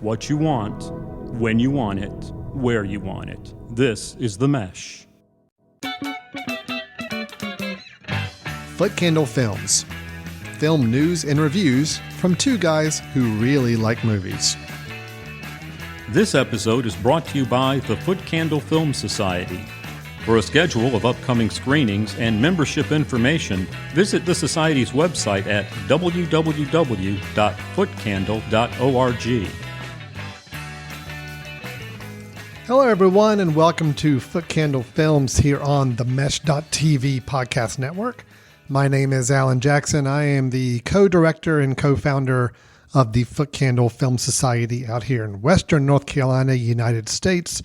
what you want, when you want it, where you want it. This is The Mesh. Foot Candle Films. Film news and reviews from two guys who really like movies. This episode is brought to you by the Foot Candle Film Society. For a schedule of upcoming screenings and membership information, visit the Society's website at www.footcandle.org. Hello, everyone, and welcome to Foot Candle Films here on the Mesh.tv podcast network. My name is Alan Jackson. I am the co-director and co-founder of the Foot Candle Film Society out here in Western North Carolina, United States.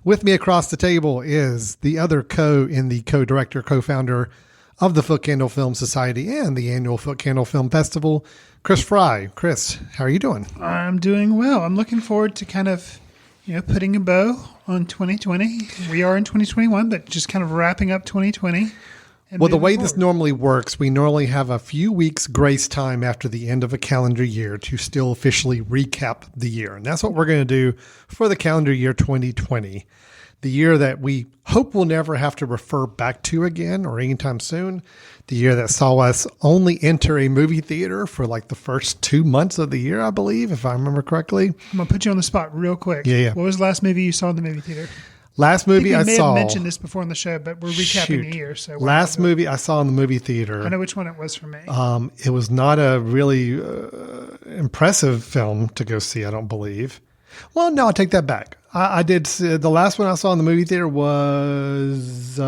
With me across the table is the other co-director, co-founder of the Foot Candle Film Society and the annual Foot Candle Film Festival, Chris Fry. Chris, how are you doing? I'm doing well. I'm looking forward to kind of, putting a bow on 2020. We are in 2021, but just kind of wrapping up 2020. Well, the way this normally works, we normally have a few weeks grace time after the end of a calendar year to still officially recap the year. And that's what we're going to do for the calendar year 2020, the year that we hope we'll never have to refer back to again or anytime soon, the year that saw us only enter a movie theater for like the first 2 months of the year, I believe, if I remember correctly. I'm going to put you on the spot real quick. Yeah. What was the last movie you saw in the movie theater? Last movie I saw. We may have mentioned this before on the show, but we're recapping the year. So last movie I saw in the movie theater. I know which one it was for me. It was not a really impressive film to go see, I don't believe. Well, no, I'll take that back. I did see, the last one I saw in the movie theater was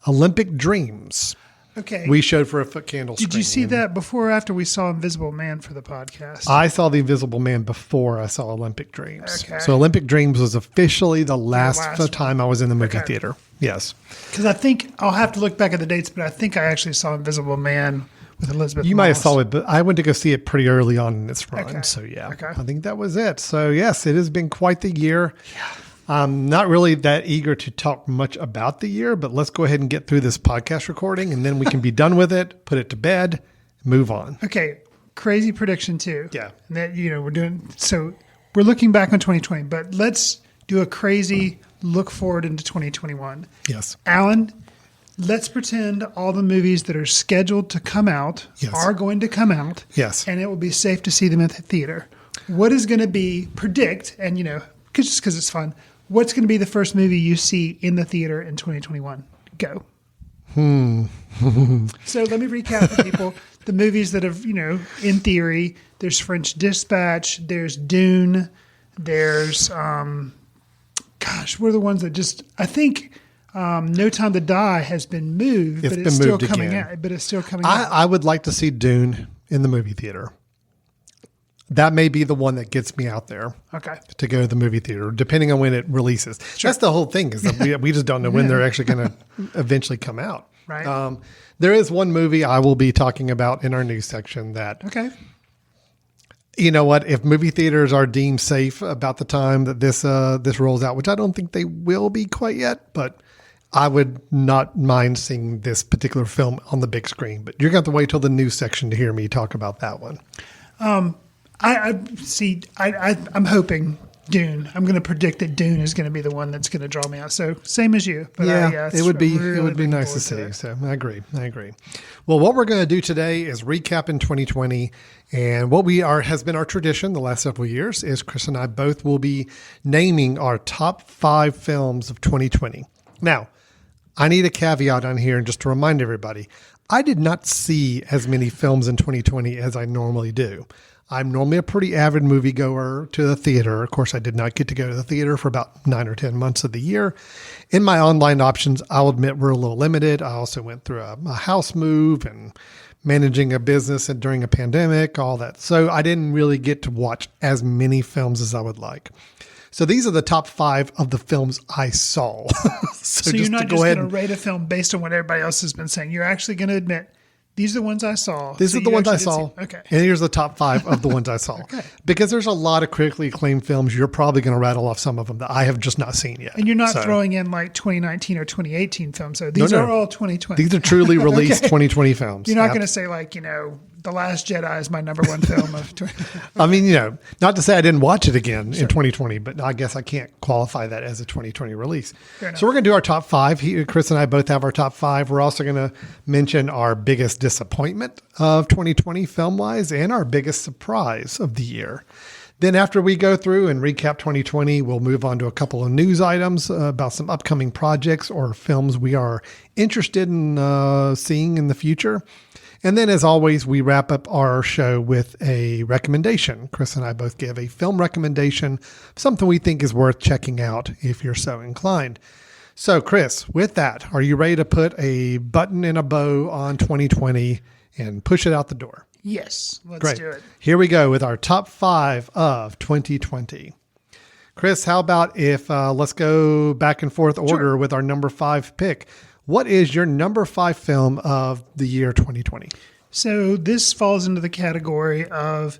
Olympic Dreams. Okay. We showed for a Foot Candle screening. Did you see that before or after we saw Invisible Man for the podcast? I saw The Invisible Man before I saw Olympic Dreams. Okay. So Olympic Dreams was officially the last time I was in the movie theater. Yes. Because I think I'll have to look back at the dates, but I think I actually saw Invisible Man with Elizabeth You Moss. might have saw it, but I went to go see it pretty early on in its run. Okay. So, yeah, Okay. I think that was it. So, yes, it has been quite the year. Yeah. I'm not really that eager to talk much about the year, but let's go ahead and get through this podcast recording, and then we can be done with it, put it to bed, move on. Okay. Crazy prediction, too. Yeah. And that, we're looking back on 2020, but let's do a crazy look forward into 2021. Yes. Alan, let's pretend all the movies that are scheduled to come out are going to come out. Yes. And it will be safe to see them at the theater. What is going to be, just because it's fun, what's going to be the first movie you see in the theater in 2021? Go. So let me recap for people the movies that have, in theory, there's French Dispatch, there's Dune, there's, what are the ones that just, I think No Time to Die has been moved, but it's still coming out. But it's still coming out. I would like to see Dune in the movie theater. That may be the one that gets me out there to go to the movie theater, depending on when it releases. Sure. That's the whole thing, is that we just don't know when they're actually going to eventually come out. Right. There is one movie I will be talking about in our news section that, you know what, if movie theaters are deemed safe about the time that this rolls out, which I don't think they will be quite yet, but I would not mind seeing this particular film on the big screen. But you're going to have to wait till the news section to hear me talk about that one. I'm hoping Dune. I'm going to predict that Dune is going to be the one that's going to draw me out. So same as you. But it would be nice to see. So I agree. Well, what we're going to do today is recap in 2020, and what has been our tradition the last several years is Chris and I both will be naming our top 5 films of 2020. Now, I need a caveat on here, and just to remind everybody, I did not see as many films in 2020 as I normally do. I'm normally a pretty avid moviegoer to the theater. Of course, I did not get to go to the theater for about 9 or 10 months of the year. In my online options, I'll admit were a little limited. I also went through a house move and managing a business during a pandemic, all that. So I didn't really get to watch as many films as I would like. So these are the top 5 of the films I saw. So you're not just going to rate a film based on what everybody else has been saying. You're actually going to admit, these are the ones I saw. These are the ones I saw. Okay. And here's the top 5 of the ones I saw. Okay. Because there's a lot of critically acclaimed films. You're probably going to rattle off some of them that I have just not seen yet. And you're not throwing in like 2019 or 2018 films. So these are all 2020. These are truly released 2020 films. You're not going to say like, The Last Jedi is my number one film of. I mean, not to say I didn't watch it again in 2020, but I guess I can't qualify that as a 2020 release. So we're going to do our top five. Chris and I both have our top five. We're also going to mention our biggest disappointment of 2020 film-wise and our biggest surprise of the year. Then after we go through and recap 2020, we'll move on to a couple of news items about some upcoming projects or films we are interested in seeing in the future. And then, as always, we wrap up our show with a recommendation. Chris and I both give a film recommendation, something we think is worth checking out if you're so inclined. So, Chris, with that, are you ready to put a button and a bow on 2020 and push it out the door? Yes, let's Great. do it. Here we go with our top five of 2020. Chris, how about if let's go back and forth order with our number five pick. What is your number five film of the year 2020? So this falls into the category of,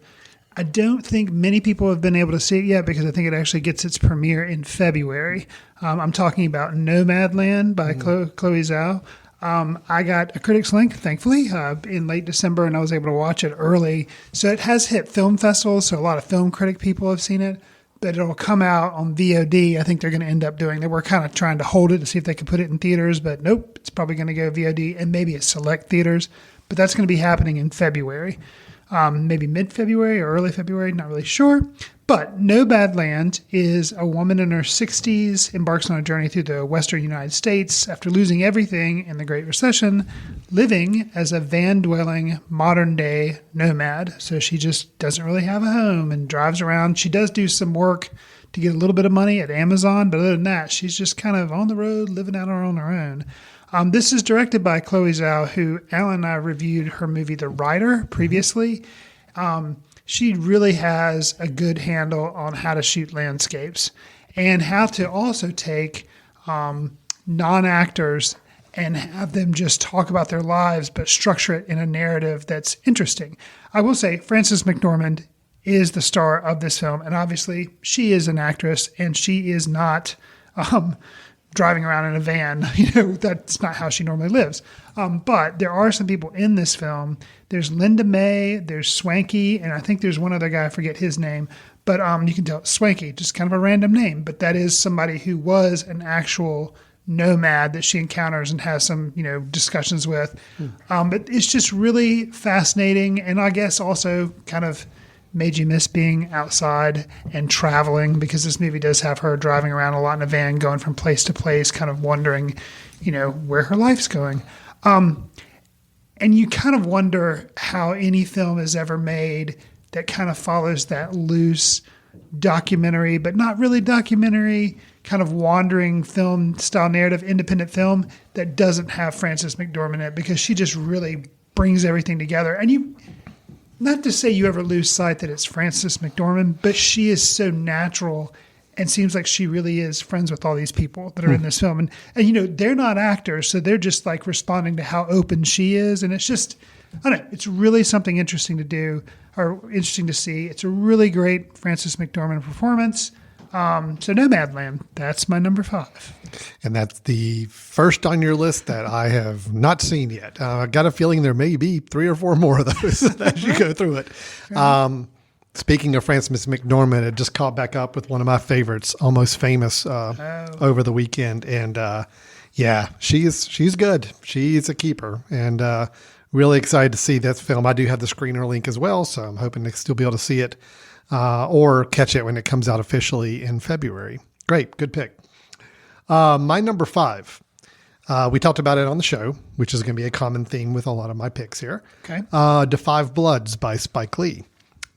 I don't think many people have been able to see it yet because I think it actually gets its premiere in February. I'm talking about Nomadland by Chloe Zhao. I got a critic's link, thankfully, in late December, and I was able to watch it early. So it has hit film festivals, so a lot of film critic people have seen it, but it'll come out on VOD. I think they're going to end up doing. They were kind of trying to hold it to see if they could put it in theaters, but nope, it's probably going to go VOD and maybe at select theaters. But that's going to be happening in February, maybe mid-February or early February, not really sure. But Nomadland is a woman in her 60s, embarks on a journey through the western United States after losing everything in the Great Recession, living as a van-dwelling modern-day nomad. So she just doesn't really have a home and drives around. She does do some work to get a little bit of money at Amazon, but other than that, she's just kind of on the road, living out on her own. This is directed by Chloe Zhao, who Alan and I reviewed her movie The Rider previously. She really has a good handle on how to shoot landscapes and how to also take non-actors and have them just talk about their lives, but structure it in a narrative that's interesting. I will say Frances McDormand is the star of this film, and obviously she is an actress, and she is not driving around in a van. That's not how she normally lives. But there are some people in this film. There's Linda May, there's Swanky, and I think there's one other guy, I forget his name. But you can tell Swanky, just kind of a random name. But that is somebody who was an actual nomad that she encounters and has some, discussions with. But it's just really fascinating. And I guess also kind of made you miss being outside and traveling, because this movie does have her driving around a lot in a van, going from place to place, kind of wondering, where her life's going. And you kind of wonder how any film is ever made that kind of follows that loose documentary, but not really documentary, kind of wandering film style narrative, independent film that doesn't have Frances McDormand in it, because she just really brings everything together. And not to say you ever lose sight that it's Frances McDormand, but she is so natural and seems like she really is friends with all these people that are in this film. And they're not actors, so they're just like responding to how open she is. And it's just, I don't know, it's really something interesting to do or interesting to see. It's a really great Frances McDormand performance. So Nomadland, that's my number five. And that's the first on your list that I have not seen yet. I got a feeling there may be 3 or 4 more of those as you go through it. Speaking of Frances McDormand, I just caught back up with one of my favorites, Almost Famous, over the weekend. And she's good. She's a keeper. And really excited to see that film. I do have the screener link as well, so I'm hoping to still be able to see it or catch it when it comes out officially in February. Great. Good pick. My number five, we talked about it on the show, which is going to be a common theme with a lot of my picks here. Okay. Da 5 Bloods by Spike Lee.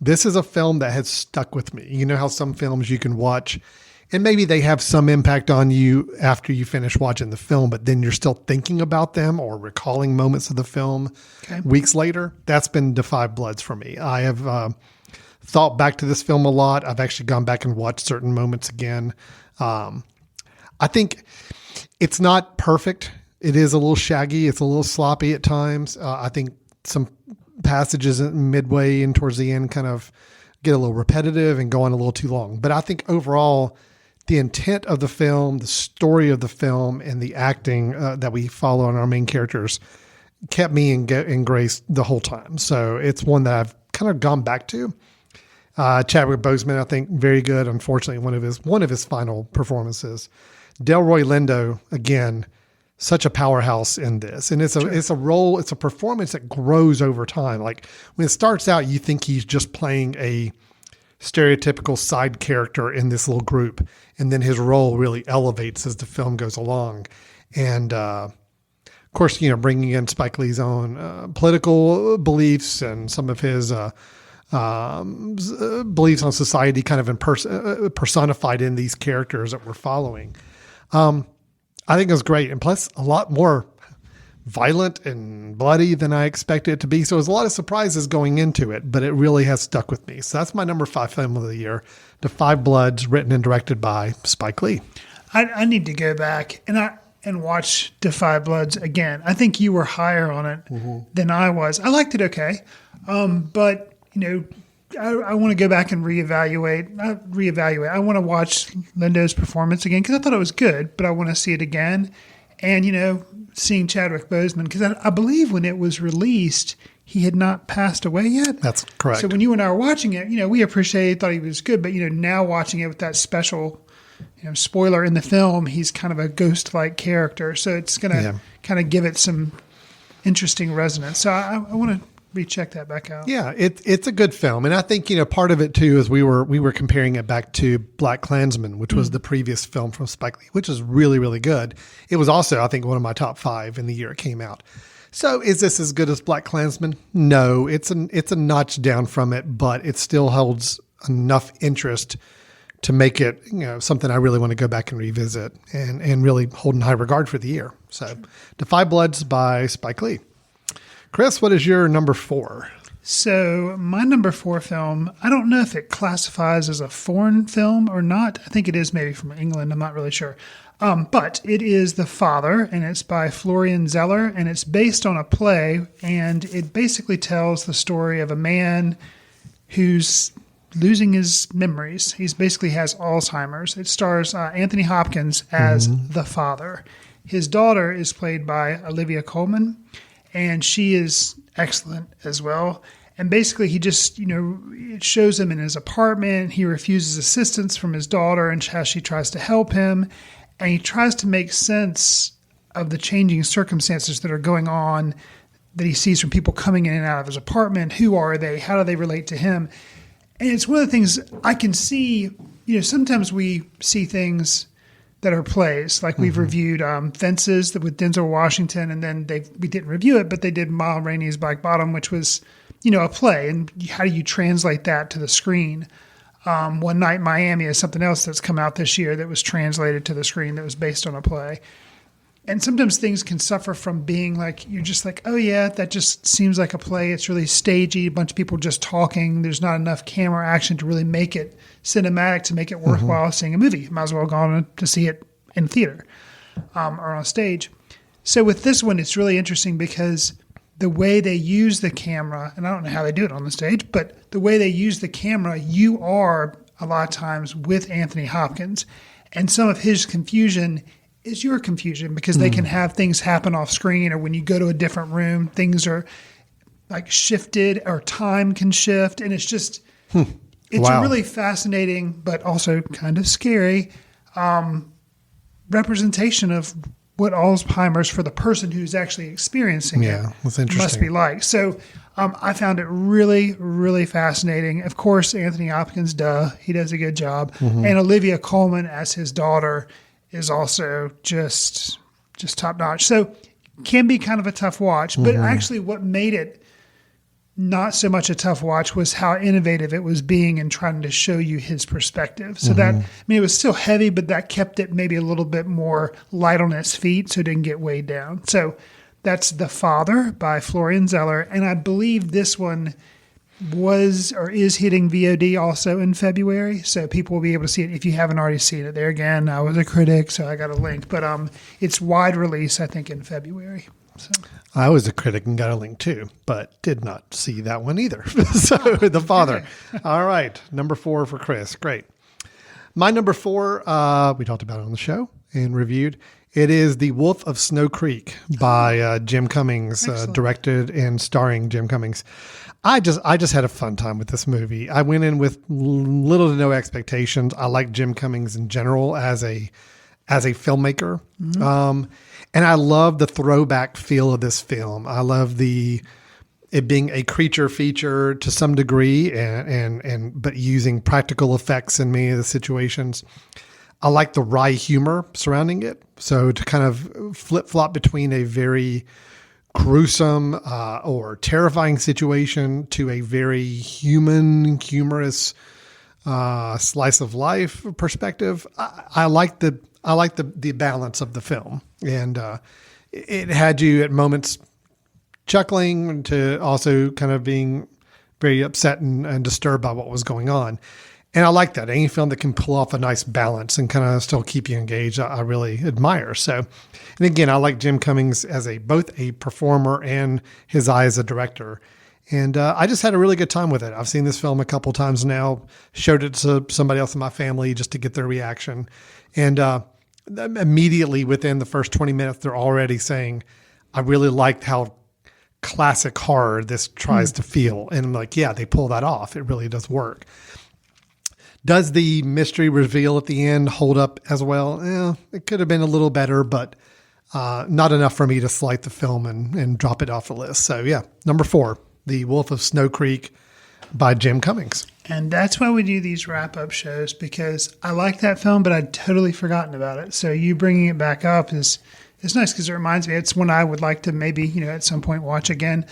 This is a film that has stuck with me. You know how some films you can watch and maybe they have some impact on you after you finish watching the film, but then you're still thinking about them or recalling moments of the film weeks later. That's been Da 5 Bloods for me. I have thought back to this film a lot. I've actually gone back and watched certain moments again. I think it's not perfect. It is a little shaggy. It's a little sloppy at times. I think some passages midway and towards the end kind of get a little repetitive and go on a little too long. But I think overall, the intent of the film, the story of the film, and the acting that we follow on our main characters kept me in grace the whole time. So it's one that I've kind of gone back to. Chadwick Boseman, I think, very good. Unfortunately, one of his final performances. Delroy Lindo, again, such a powerhouse in this, and it's a role, it's a performance that grows over time. Like when it starts out, you think he's just playing a stereotypical side character in this little group, and then his role really elevates as the film goes along. And of course, bringing in Spike Lee's own political beliefs and some of his beliefs on society kind of personified in these characters that we're following. I think it was great. And plus a lot more violent and bloody than I expected it to be. So there's a lot of surprises going into it, but it really has stuck with me. So that's my number 5 film of the year, The Five Bloods, written and directed by Spike Lee. I need to go back and watch Da 5 Bloods again. I think you were higher on it than I was. I liked it okay. But I want to go back and reevaluate. I want to watch Lindo's performance again because I thought it was good, but I want to see it again. And, seeing Chadwick Boseman, because I believe when it was released, he had not passed away yet. That's correct. So when you and I were watching it, we appreciated, thought he was good, but, now watching it with that special, spoiler in the film, he's kind of a ghost-like character. So it's going to kind of give it some interesting resonance. So I want to recheck that back out. Yeah, it's a good film, and I think part of it too is we were comparing it back to Black Klansman, which was the previous film from Spike Lee, which is really, really good. It was also, I think, one of my top 5 in the year it came out. So is this as good as Black Klansman? No, it's a notch down from it, but it still holds enough interest to make it something I really want to go back and revisit and really hold in high regard for the year. So, The Five Bloods by Spike Lee. Chris, what is your number 4? So my number 4 film, I don't know if it classifies as a foreign film or not. I think it is maybe from England. I'm not really sure. But it is The Father, and it's by Florian Zeller, and it's based on a play, and it basically tells the story of a man who's losing his memories. He's basically has Alzheimer's. It stars Anthony Hopkins as the father. His daughter is played by Olivia Colman, and she is excellent as well. And basically he just, it shows him in his apartment. He refuses assistance from his daughter and how she tries to help him. And he tries to make sense of the changing circumstances that are going on that he sees from people coming in and out of his apartment. Who are they? How do they relate to him? And it's one of the things I can see, sometimes we see things that are plays. Like we've reviewed Fences with Denzel Washington, and then we didn't review it, but they did Ma Rainey's Black Bottom, which was, a play. And how do you translate that to the screen? One Night in Miami is something else that's come out this year that was translated to the screen that was based on a play. And sometimes things can suffer from being like, you're just like, oh yeah, that just seems like a play. It's really stagey, a bunch of people just talking. There's not enough camera action to really make it cinematic, to make it worthwhile seeing a movie. Might as well go on to see it in theater or on stage. So with this one, it's really interesting because the way they use the camera, and I don't know how they do it on the stage, but the way they use the camera, you are a lot of times with Anthony Hopkins, and some of his confusion is your confusion because they can have things happen off screen, or when you go to a different room, things are like shifted or time can shift. And it's just, it's a really fascinating, but also kind of scary representation of what Alzheimer's for the person who's actually experiencing it that's interesting. Must be like. So I found it really, really fascinating. Of course, Anthony Hopkins, he does a good job. And Olivia Colman as his daughter is also just top notch. So can be kind of a tough watch, but actually what made it not so much a tough watch was how innovative it was being in trying to show you his perspective. So it was still heavy, but that kept it maybe a little bit more light on its feet so it didn't get weighed down. So that's The Father by Florian Zeller. And I believe this one was or is hitting VOD also in February. So people will be able to see it if you haven't already seen it. There again, I was a critic, so I got a link. But it's wide release, I think, in February. So. I was a critic and got a link too, but did not see that one either. So The Father. All right. Number 4 for Chris. Great. My number 4, we talked about it on the show and reviewed, It is The Wolf of Snow Creek by Jim Cummings, Excellent. directed and starring Jim Cummings. I just had a fun time with this movie. I went in with little to no expectations. I like Jim Cummings in general as a filmmaker, and I love the throwback feel of this film. I love it being a creature feature to some degree, and but using practical effects in many of the situations. I like the wry humor surrounding it. So to kind of flip flop between a very gruesome or terrifying situation to a very human, humorous slice of life perspective, I like the balance of the film, and it had you at moments chuckling to also kind of being very upset and disturbed by what was going on. And I like that. Any film that can pull off a nice balance and kind of still keep you engaged, I really admire. So, and again, I like Jim Cummings as both a performer and his eye as a director. And I just had a really good time with it. I've seen this film a couple times now, showed it to somebody else in my family just to get their reaction. And immediately within the first 20 minutes, they're already saying, I really liked how classic horror this tries to feel. And I'm like, yeah, they pull that off. It really does work. Does the mystery reveal at the end hold up as well? It could have been a little better, but not enough for me to slight the film and drop it off the list. So yeah, number 4, The Wolf of Snow Creek by Jim Cummings. And that's why we do these wrap-up shows, because I like that film, but I'd totally forgotten about it. So you bringing it back up is nice, because it reminds me it's one I would like to maybe, at some point watch again.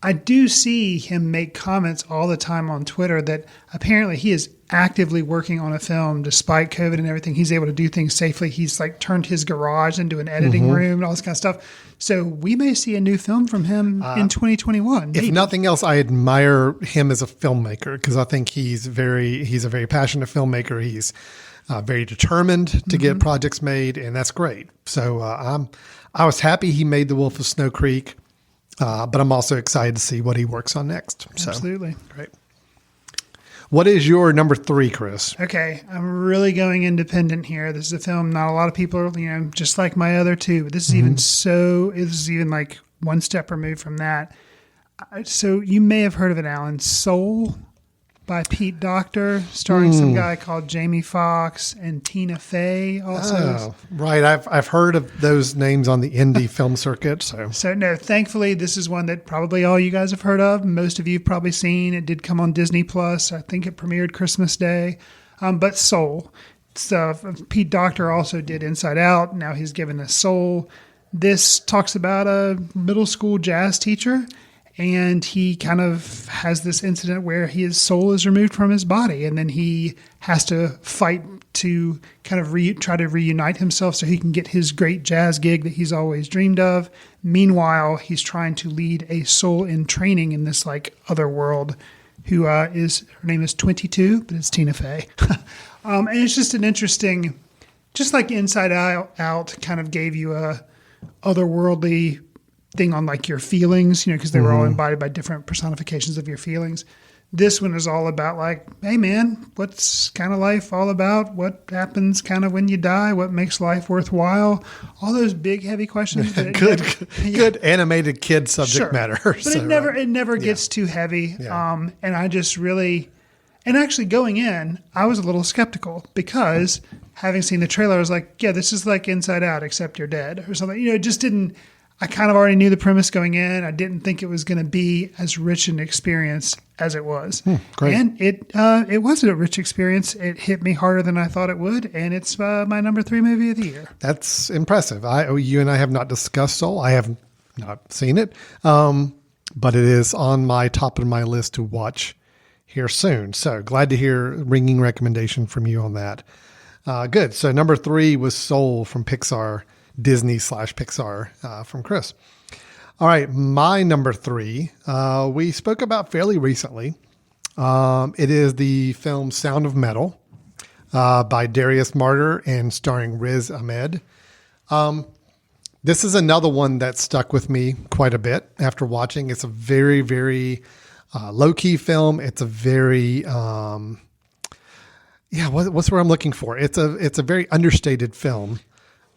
I do see him make comments all the time on Twitter that apparently he is actively working on a film despite COVID and everything. He's able to do things safely. He's like turned his garage into an editing room and all this kind of stuff. So we may see a new film from him in 2021. If nothing else, I admire him as a filmmaker, because I think he's a very passionate filmmaker. He's very determined to get projects made, and that's great. So I was happy he made The Wolf of Snow Creek. But I'm also excited to see what he works on next. Absolutely. So, great. What is your number 3, Chris? Okay, I'm really going independent here. This is a film not a lot of people are, just like my other two, but this is even like one step removed from that. So you may have heard of it, Alan. Soul by Pete Docter, starring some guy called Jamie Foxx and Tina Fey also. Oh, right. I've heard of those names on the indie film circuit. So no, thankfully, this is one that probably all you guys have heard of. Most of you have probably seen. It did come on Disney Plus. I think it premiered Christmas Day. But Soul. So Pete Docter also did Inside Out. Now he's given us Soul. This talks about a middle school jazz teacher, and he kind of has this incident where his soul is removed from his body, and then he has to fight to kind of try to reunite himself so he can get his great jazz gig that he's always dreamed of. Meanwhile, he's trying to lead a soul in training in this like other world who her name is 22, but it's Tina Fey. And it's just an interesting, just like Inside Out kind of gave you a otherworldly thing on like your feelings, because they were all embodied by different personifications of your feelings. This one is all about like, hey man, what's kind of life all about? What happens kind of when you die? What makes life worthwhile? All those big, heavy questions. Good animated kid subject matter. But it never gets too heavy. Yeah. And I just really, and actually going in, I was a little skeptical because having seen the trailer, I was like, yeah, this is like Inside Out, except you're dead or something. It just didn't. I kind of already knew the premise going in. I didn't think it was going to be as rich an experience as it was. Great. And it was a rich experience. It hit me harder than I thought it would, and it's my number 3 movie of the year. That's impressive. You and I have not discussed Soul. I have not seen it, but it is on my top of my list to watch here soon. So glad to hear a ringing recommendation from you on that. Good. So number 3 was Soul from Pixar. Disney/Pixar from Chris. All right, my number 3, we spoke about fairly recently. It is the film Sound of Metal by Darius Marder and starring Riz Ahmed. This is another one that stuck with me quite a bit after watching. It's a very, very low-key film. It's a very, what's what I'm looking for? It's a very understated film,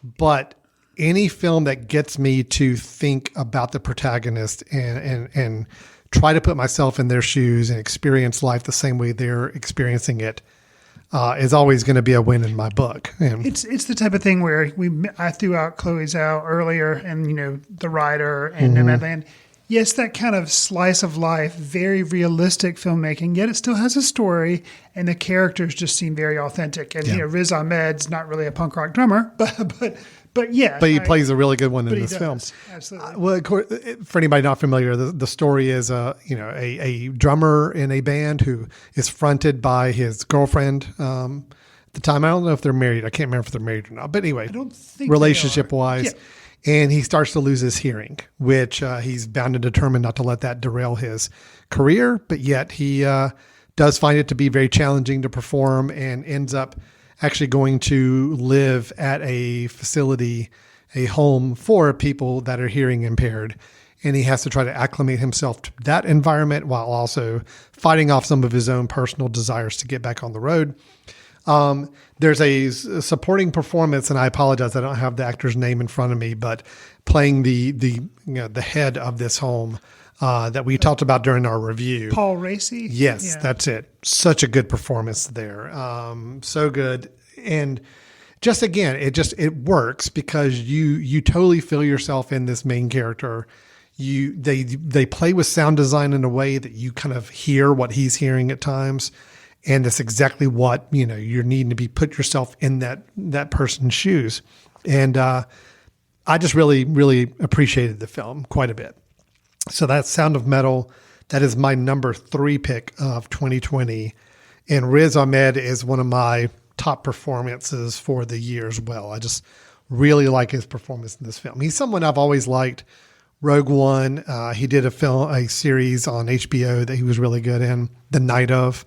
but any film that gets me to think about the protagonist and try to put myself in their shoes and experience life the same way they're experiencing it is always going to be a win in my book. And It's the type of thing where I threw out Chloe's Out earlier, and The Rider and Nomadland. Yes, that kind of slice of life, very realistic filmmaking. Yet it still has a story, and the characters just seem very authentic. And Riz Ahmed's not really a punk rock drummer, but yeah, but he plays a really good one in he this does. film. Absolutely. Well, of course, for anybody not familiar, the story is a drummer in a band who is fronted by his girlfriend. At the time, I don't know if they're married. I can't remember if they're married or not. But anyway, I don't think relationship they are. wise. Yeah. And he starts to lose his hearing, which he's bound and determined not to let that derail his career. But yet he does find it to be very challenging to perform and ends up actually going to live at a facility, a home for people that are hearing impaired. And he has to try to acclimate himself to that environment while also fighting off some of his own personal desires to get back on the road. There's a supporting performance, and I apologize, I don't have the actor's name in front of me, but playing the head of this home that we talked about during our review. Paul Raci? Yes, Yeah. that's it. Such a good performance there. So good. And just again, it works because you totally feel yourself in this main character. They play with sound design in a way that you kind of hear what he's hearing at times. And that's exactly what, you're needing to be put yourself in that person's shoes. And I just really, really appreciated the film quite a bit. So that's Sound of Metal. That is my number 3 pick of 2020. And Riz Ahmed is one of my top performances for the year as well. I just really like his performance in this film. He's someone I've always liked. Rogue One, he did a series on HBO that he was really good in, The Night Of.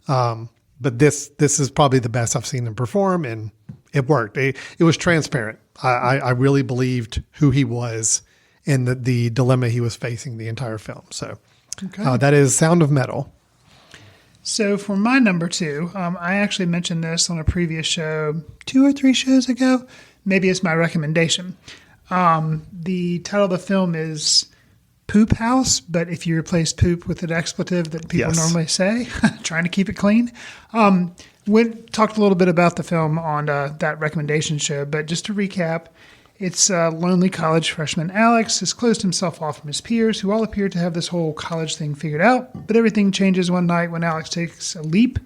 But this is probably the best I've seen him perform, and it worked. It was transparent. I really believed who he was and the dilemma he was facing the entire film. So that is Sound of Metal. So for my number 2, I actually mentioned this on a previous show 2 or 3 shows ago. Maybe it's my recommendation. The title of the film is Poop House, but if you replace poop with an expletive that people normally say, trying to keep it clean. We talked a little bit about the film on that recommendation show, but just to recap, it's lonely college freshman Alex has closed himself off from his peers, who all appear to have this whole college thing figured out. But everything changes one night when Alex takes a leap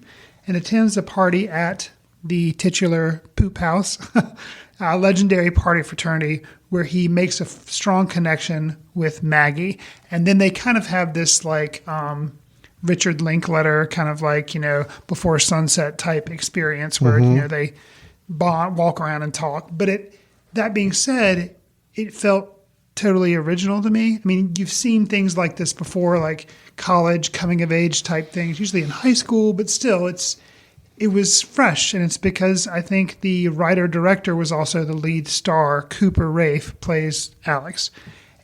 and attends a party at the titular Poop House, a legendary party fraternity where he makes a strong connection with Maggie. And then they kind of have this Richard Linklater kind of Before Sunset type experience where, they walk around and talk. But that being said, it felt totally original to me. I mean, you've seen things like this before, like college coming of age type things, usually in high school, but still it was fresh. And it's because I think the writer-director was also the lead star. Cooper Raiff plays Alex.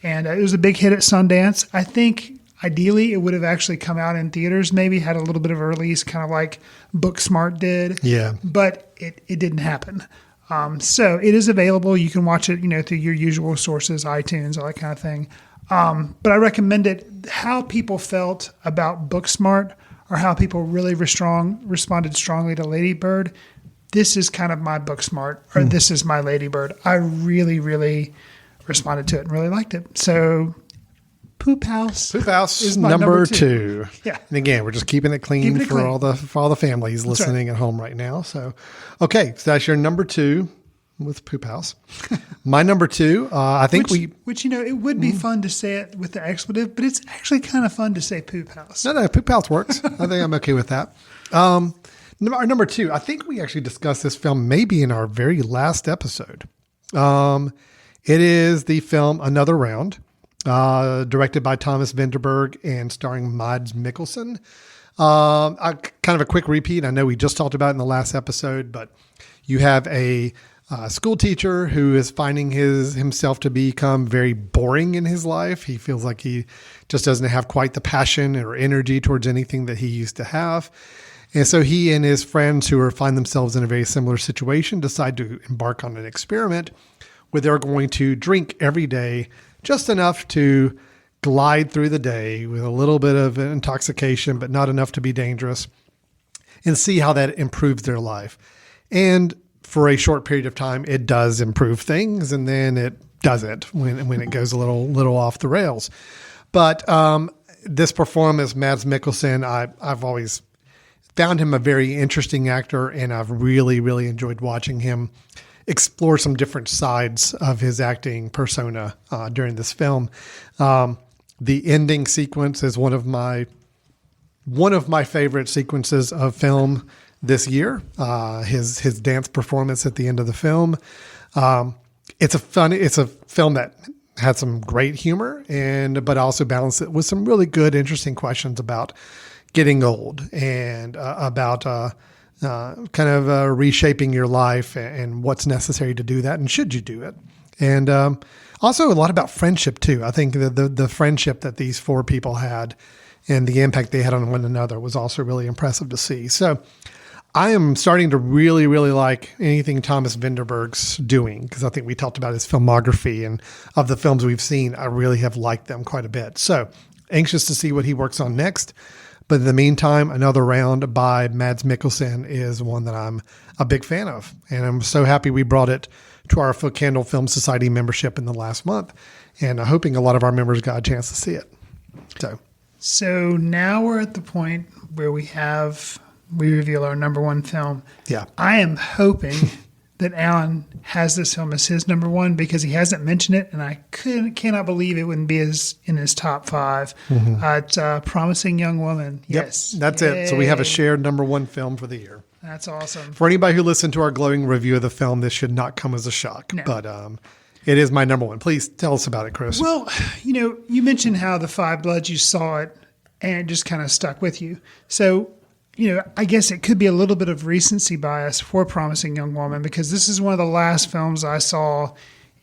And it was a big hit at Sundance. I think ideally it would have actually come out in theaters, maybe had a little bit of a release, kind of like Booksmart did. Yeah. But it didn't happen. So it is available. You can watch it, through your usual sources, iTunes, all that kind of thing. But I recommend it. How people felt about Booksmart or how people really responded strongly to Lady Bird, this is kind of my Booksmart, or this is my Lady Bird. I really, really responded to it and really liked it. So Poop House is my number 2. Yeah. And again, we're just keeping it clean for all the families listening at home right now. So, okay. So that's your number 2 with Poop House. My number 2, I think which it would be fun to say it with the expletive, but it's actually kind of fun to say Poop House. No, Poop House works. I think I'm okay with that. Our number 2, I think we actually discussed this film maybe in our very last episode. It is the film Another Round. Directed by Thomas Vinterberg and starring Mads Mikkelsen. Kind of a quick repeat. I know we just talked about it in the last episode, but you have a school teacher who is finding himself to become very boring in his life. He feels like he just doesn't have quite the passion or energy towards anything that he used to have. And so he and his friends who find themselves in a very similar situation decide to embark on an experiment where they're going to drink every day, just enough to glide through the day with a little bit of intoxication, but not enough to be dangerous, and see how that improves their life. And for a short period of time, it does improve things, and then it doesn't when it goes a little off the rails. But this performance, Mads Mikkelsen, I've always found him a very interesting actor, and I've really, really enjoyed watching him explore some different sides of his acting persona during this film. The ending sequence is one of my favorite sequences of film this year. His dance performance at the end of the film. It's a film that had some great humor but also balanced it with some really good, interesting questions about getting old and about reshaping your life and what's necessary to do that and should you do it. And also a lot about friendship too. I think the friendship that these four people had and the impact they had on one another was also really impressive to see. So I am starting to really, really like anything Thomas Vinterberg's doing, because I think we talked about his filmography, and of the films we've seen, I really have liked them quite a bit. So anxious to see what he works on next. But in the meantime, Another Round by Mads Mikkelsen is one that I'm a big fan of. And I'm so happy we brought it to our Foot Candle Film Society membership in the last month. And I'm hoping a lot of our members got a chance to see it. So now we're at the point where we reveal our number one film. Yeah. I am hoping that Alan has this film as his number one, because he hasn't mentioned it, and I cannot believe it wouldn't be in his top five. It's Promising Young Woman. Yes. Yep, that's it. So we have a shared number one film for the year. That's awesome. For anybody who listened to our glowing review of the film, this should not come as a shock. No. But it is my number one. Please tell us about it, Chris. Well, you mentioned how the Five Bloods, you saw it, and it just kind of stuck with you. So, I guess it could be a little bit of recency bias for Promising Young Woman, because this is one of the last films I saw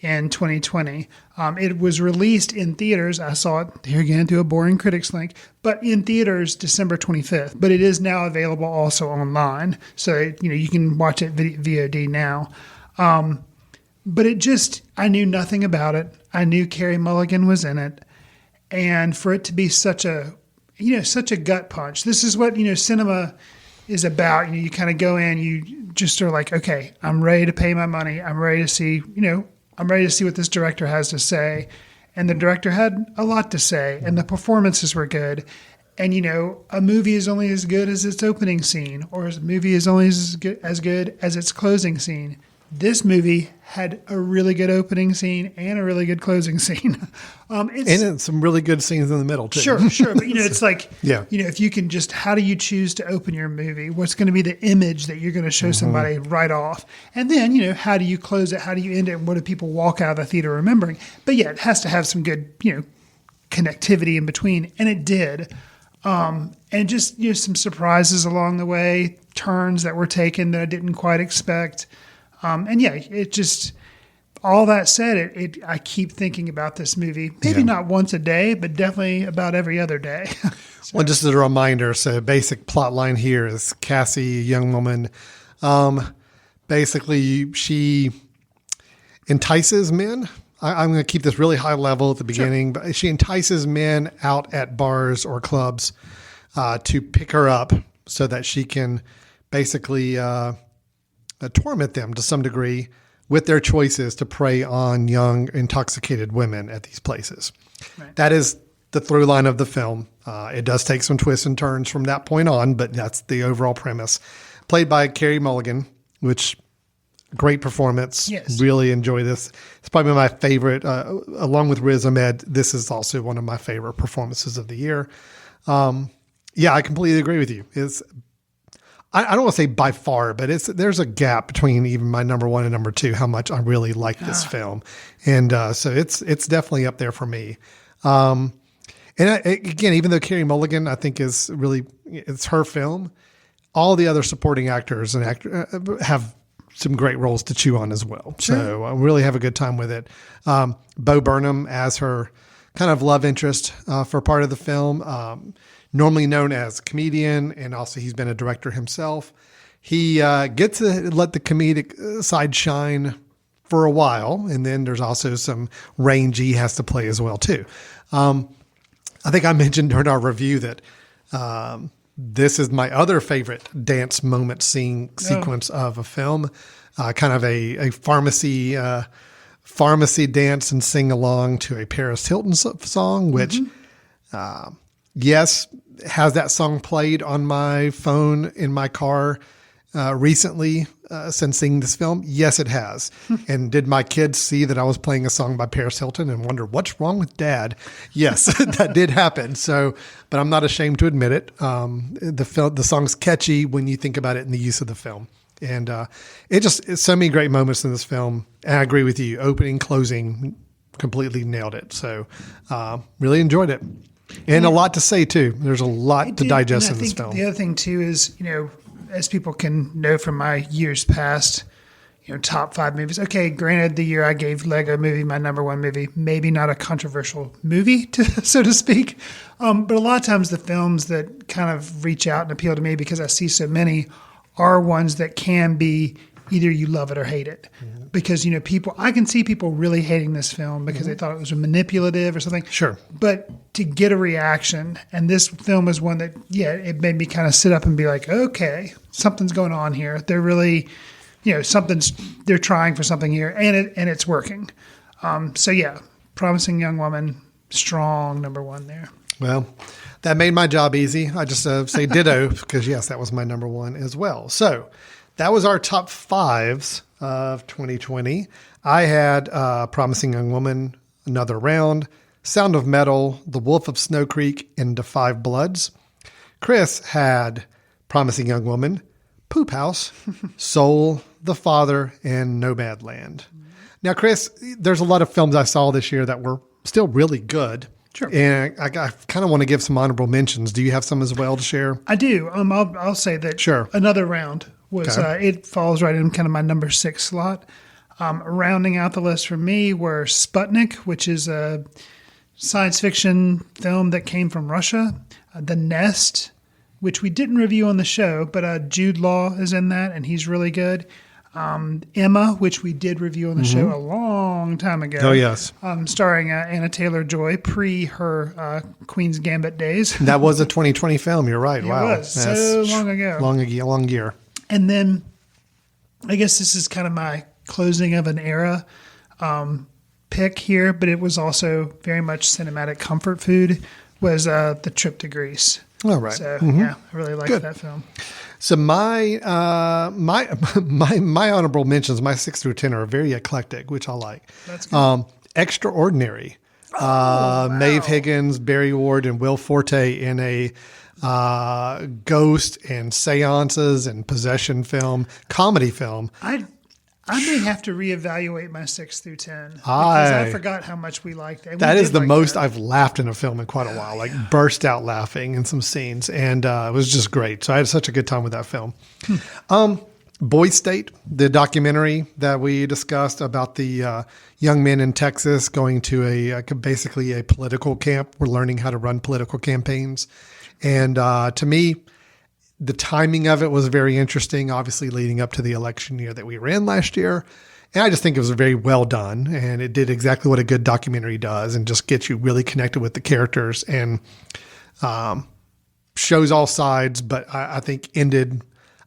in 2020. It was released in theaters. I saw it here again through a boring critics link, but in theaters December 25th. But it is now available also online, so you can watch it VOD now. But I knew nothing about it. I knew Carey Mulligan was in it, and for it to be such a gut punch. This is what, cinema is about. You kind of go in, you just are like, okay, I'm ready to pay my money. I'm ready to see what this director has to say. And the director had a lot to say, and the performances were good. And, a movie is only as good as its opening scene, or a movie is only as good as its closing scene. This movie had a really good opening scene and a really good closing scene. And some really good scenes in the middle, too. Sure. But, it's like, yeah. If you can how do you choose to open your movie? What's going to be the image that you're going to show somebody right off? And then, how do you close it? How do you end it? And what do people walk out of the theater remembering? But yeah, it has to have some good, connectivity in between. And it did. And just, some surprises along the way, turns that were taken that I didn't quite expect. And yeah, it just, all that said, I keep thinking about this movie, maybe not once a day, but definitely about every other day. Well, just as a reminder, so basic plot line here is Cassie, a young woman, basically she entices men. I'm going to keep this really high level at the beginning, but she entices men out at bars or clubs to pick her up so that she can basically torment them to some degree with their choices to prey on young, intoxicated women at these places. Right. That is the through line of the film. It does take some twists and turns from that point on, but that's the overall premise. Played by Carey Mulligan, which great performance. Yes. Really enjoy this. It's probably my favorite, along with Riz Ahmed. This is also one of my favorite performances of the year. I completely agree with you. I don't want to say by far, but there's a gap between even my number one and number two, how much I really like this film. And so it's definitely up there for me. And again, even though Carey Mulligan, I think it's her film, all the other supporting actors and have some great roles to chew on as well. Sure. So I really have a good time with it. Bo Burnham as her kind of love interest for part of the film. Normally known as a comedian, and also he's been a director himself. He gets to let the comedic side shine for a while. And then there's also some range he has to play as well, too. I think I mentioned during our review that this is my other favorite dance moment sequence of a film, kind of a pharmacy dance and sing along to a Paris Hilton song, which, yes, has that song played on my phone in my car recently since seeing this film? Yes, it has. And did my kids see that I was playing a song by Paris Hilton and wonder what's wrong with Dad? Yes, that did happen. So, but I'm not ashamed to admit it. The song's catchy when you think about it in the use of the film. And it's so many great moments in this film. And I agree with you. Opening, closing, completely nailed it. So really enjoyed it. And a lot to say, too. There's a lot to digest in this film. The other thing, too, is, as people can know from my years past, top 5 movies. Okay, granted, the year I gave Lego Movie my number 1 movie, maybe not a controversial movie, so to speak. But a lot of times the films that kind of reach out and appeal to me because I see so many are ones that can be either you love it or hate it. Mm-hmm. Because, I can see people really hating this film because they thought it was manipulative or something. Sure. But to get a reaction, and this film is one that, it made me kind of sit up and be like, okay, something's going on here. They're really, they're trying for something here, and it's working. Promising Young Woman, strong number 1 there. Well, that made my job easy. I just say ditto because, yes, that was my number 1 as well. So that was our top 5s of 2020. I had Promising Young Woman, Another Round, Sound of Metal, The Wolf of Snow Creek, and Da 5 Bloods. Chris had Promising Young Woman, Poop House, Soul, The Father, and Nomadland. Now, Chris, there's a lot of films I saw this year that were still really good. Sure. And I kind of want to give some honorable mentions. Do you have some as well to share? I do. I'll say that. Sure. Another Round was it falls right in kind of my number 6 slot. Rounding out the list for me were Sputnik, which is a science fiction film that came from Russia. The Nest, which we didn't review on the show, but Jude Law is in that, and he's really good. Emma, which we did review on the show a long time ago. Oh, yes. Starring Anna Taylor-Joy pre her Queen's Gambit days. That was a 2020 film. You're right. Wow. It was so long ago. Long year. And then I guess this is kind of my closing of an era pick here, but it was also very much cinematic comfort food, was The Trip to Greece. All right. So, I really liked that film. So my honorable mentions, my 6 through 10 are very eclectic, which I like. That's good. Extraordinary. Maeve Higgins, Barry Ward, and Will Forte in a ghost and seances and possession film, comedy film. I may have to reevaluate my 6 through 10 because I forgot how much we liked it. That is the most I've laughed in a film in quite a while, like burst out laughing in some scenes. And it was just great. So I had such a good time with that film. Boy State, the documentary that we discussed about the young men in Texas going to basically a political camp. We're learning how to run political campaigns. And to me, the timing of it was very interesting, obviously leading up to the election year that we were in last year. And I just think it was very well done. And it did exactly what a good documentary does and just gets you really connected with the characters and shows all sides, but I think ended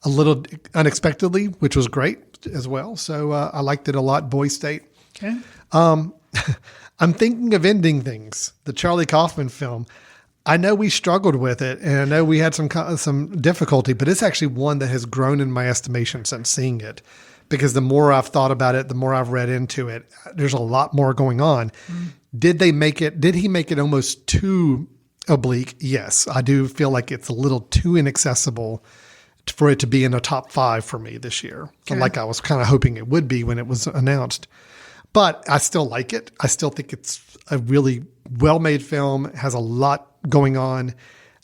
a little unexpectedly, which was great as well. So I liked it a lot, Boy State. Okay. I'm thinking of Ending Things, the Charlie Kaufman film. I know we struggled with it, and I know we had some difficulty, but it's actually one that has grown in my estimation since seeing it. Because the more I've thought about it, the more I've read into it, there's a lot more going on. Did he make it almost too oblique? Yes, I do feel like it's a little too inaccessible for it to be in the top 5 for me this year. Okay. Like I was kind of hoping it would be when it was announced. But I still like it. I still think it's a really well-made film. It has a lot going on.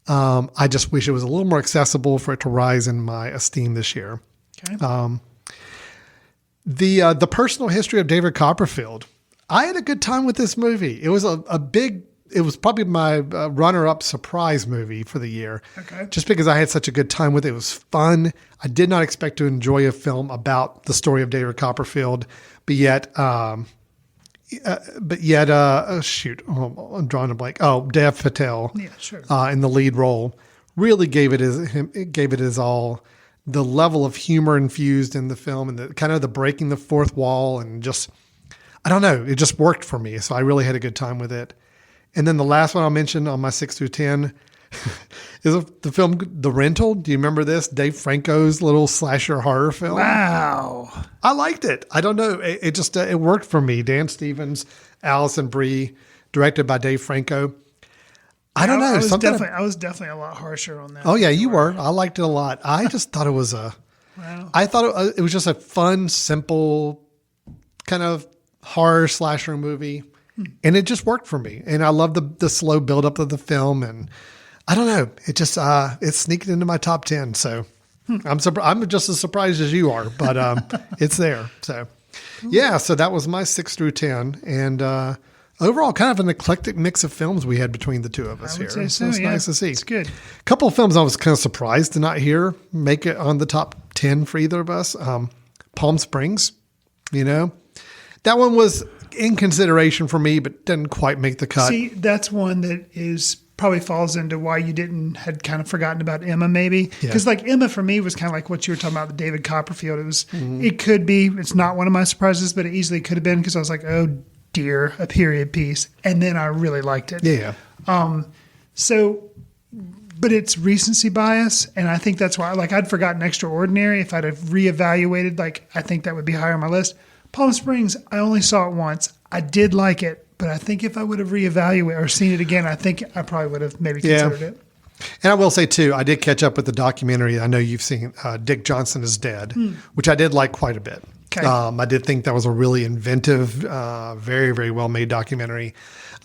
I just wish it was a little more accessible for it to rise in my esteem this year. Okay. The personal history of David Copperfield. I had a good time with this movie. It was a big it was probably my runner-up surprise movie for the year. Okay. Just because I had such a good time with it. It was fun. I did not expect to enjoy a film about the story of David Copperfield, but yet, I'm drawing a blank. Oh, Dev Patel. Yeah, sure. In the lead role, really gave it his all. The level of humor infused in the film, and the kind of the breaking the fourth wall, and just, I don't know, it just worked for me. So I really had a good time with it. And then the last one I'll mention on my 6 through 10 is the film The Rental. Do you remember this? Dave Franco's little slasher horror film. Wow. I liked it. I don't know. It just it worked for me. Dan Stevens, Alison Brie, directed by Dave Franco. I don't know. I was definitely a lot harsher on that. Oh yeah, you were. I liked it a lot. I just thought it was I thought it was just a fun, simple kind of horror slasher movie, and it just worked for me. And I love the slow buildup of the film, and I don't know. It just it sneaked into my top 10. So I'm just as surprised as you are, but it's there. So yeah, so that was my 6 through 10, and overall, kind of an eclectic mix of films we had between the two of us here. Say so, it's yeah. nice to see. It's good. A couple of films I was kind of surprised to not hear make it on the top 10 for either of us. Palm Springs, that one was in consideration for me, but didn't quite make the cut. See, that's one that probably falls into why you had kind of forgotten about Emma, maybe. Because like Emma for me was kind of like what you were talking about, the David Copperfield. It could be, it's not one of my surprises, but it easily could have been, because I was like, oh dear, a period piece. And then I really liked it. Yeah. But it's recency bias, and I think that's why, like, I'd forgotten Extraordinary. If I'd have reevaluated, like, I think that would be higher on my list. Palm Springs, I only saw it once. I did like it, but I think if I would have reevaluated or seen it again, I think I probably would have maybe considered it. And I will say, too, I did catch up with the documentary. I know you've seen Dick Johnson is Dead, which I did like quite a bit. Okay. I did think that was a really inventive, very, very well-made documentary.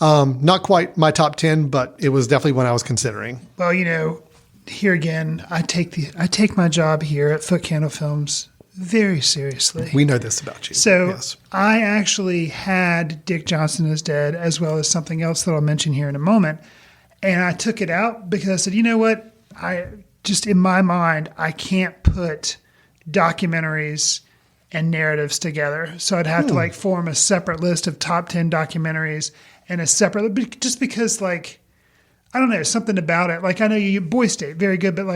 Not quite my top 10, but it was definitely one I was considering. Well, here again, I take my job here at Foot Candle Films very seriously. We know this about you. So yes. I I actually had Dick Johnson is Dead, as well as something else that I'll mention here in a moment. And I took it out because I said, you know what? I just, in my mind, I can't put documentaries and narratives together. So I'd have to form a separate list of top 10 documentaries and a separate, just because I don't know, something about it. Like I know Boy State, very good, but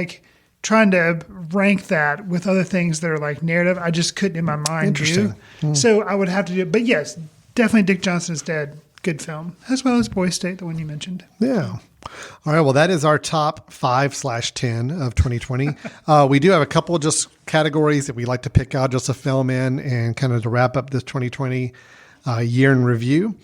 trying to rank that with other things that are narrative, I just couldn't in my mind do. So I would have to do it. But yes, definitely Dick Johnson is Dead. Good film, as well as Boy State, the one you mentioned. Yeah. All right. Well, that is our top 5/10 of 2020. We do have a couple of just categories that we like to pick out just a film in and kind of to wrap up this 2020 year in review.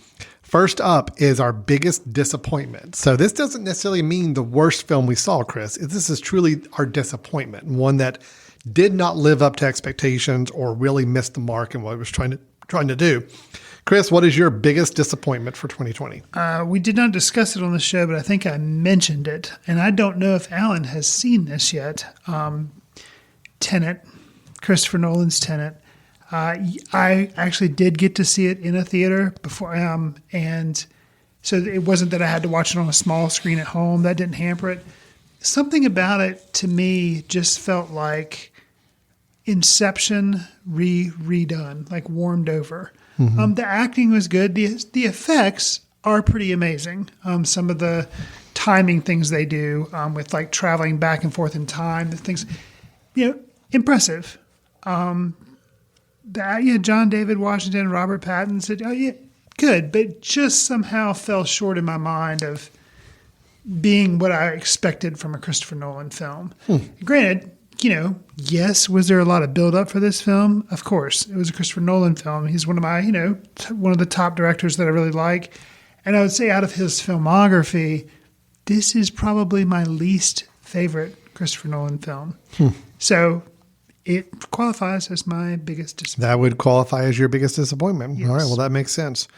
First up is our biggest disappointment. So this doesn't necessarily mean the worst film we saw, Chris. This is truly our disappointment, one that did not live up to expectations or really missed the mark in what it was trying to do. Chris, what is your biggest disappointment for 2020? We did not discuss it on the show, but I think I mentioned it. And I don't know if Alan has seen this yet. Tenet, Christopher Nolan's Tenet. I actually did get to see it in a theater before. And so it wasn't that I had to watch it on a small screen at home. That didn't hamper it. Something about it to me just felt like Inception redone, warmed over. The acting was good. The effects are pretty amazing. Some of the timing things they do with traveling back and forth in time, the things, impressive. John David Washington, Robert Pattinson said, oh yeah, good, but just somehow fell short in my mind of being what I expected from a Christopher Nolan film. Granted, yes, was there a lot of build up for this film? Of course. It was a Christopher Nolan film. He's one of my, one of the top directors that I really like. And I would say out of his filmography, this is probably my least favorite Christopher Nolan film. So it qualifies as my biggest disappointment. That would qualify as your biggest disappointment. Yes. All right. Well, that makes sense.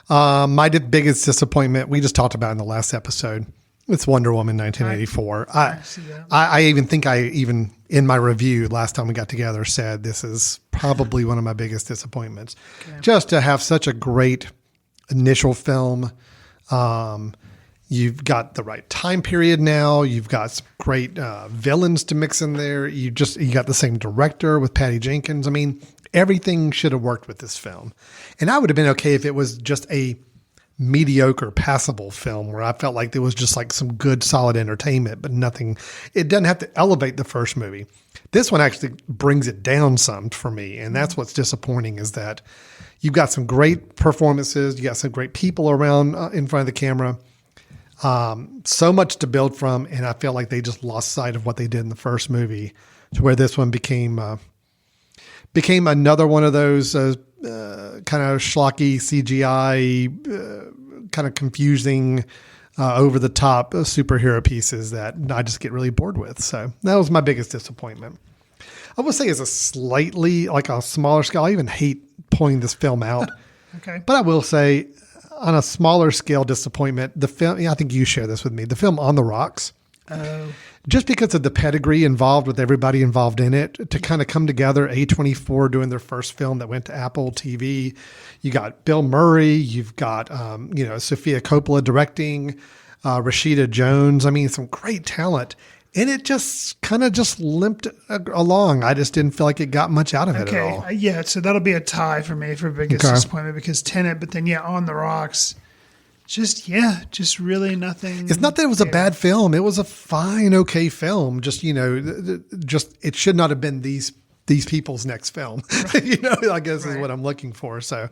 My biggest disappointment, we just talked about in the last episode. It's Wonder Woman 1984. I see that. I even think in my review last time we got together said this is probably one of my biggest disappointments. Okay. Just to have such a great initial film, You've got the right time period now. You've got some great villains to mix in there. You got the same director with Patty Jenkins. I mean, everything should have worked with this film. And I would have been okay if it was just a mediocre, passable film where I felt like there was just like some good, solid entertainment, but nothing. It doesn't have to elevate the first movie. This one actually brings it down some for me. And that's what's disappointing is that you've got some great performances. You got some great people around in front of the camera. So much to build from, and I feel like they just lost sight of what they did in the first movie, to where this one became another one of those kind of schlocky CGI, kind of confusing, over the top superhero pieces that I just get really bored with. So that was my biggest disappointment. I would say it's a slightly like a smaller scale. I even hate pulling this film out. Okay. But I will say, on a smaller scale disappointment, the film, I think you share this with me, the film On the Rocks, just because of the pedigree involved with everybody involved in it, to kind of come together, A24 doing their first film that went to Apple TV. You got Bill Murray, you've got, Sofia Coppola directing, Rashida Jones. I mean, some great talent. And it just kind of just limped along. I just didn't feel like it got much out of it at all. Yeah, so that'll be a tie for me for biggest disappointment, because Tenet, but then On the Rocks, just really nothing. It's not that it was a bad film. It was a fine, okay film. Just, it should not have been these people's next film. Right. I guess is what I'm looking for. So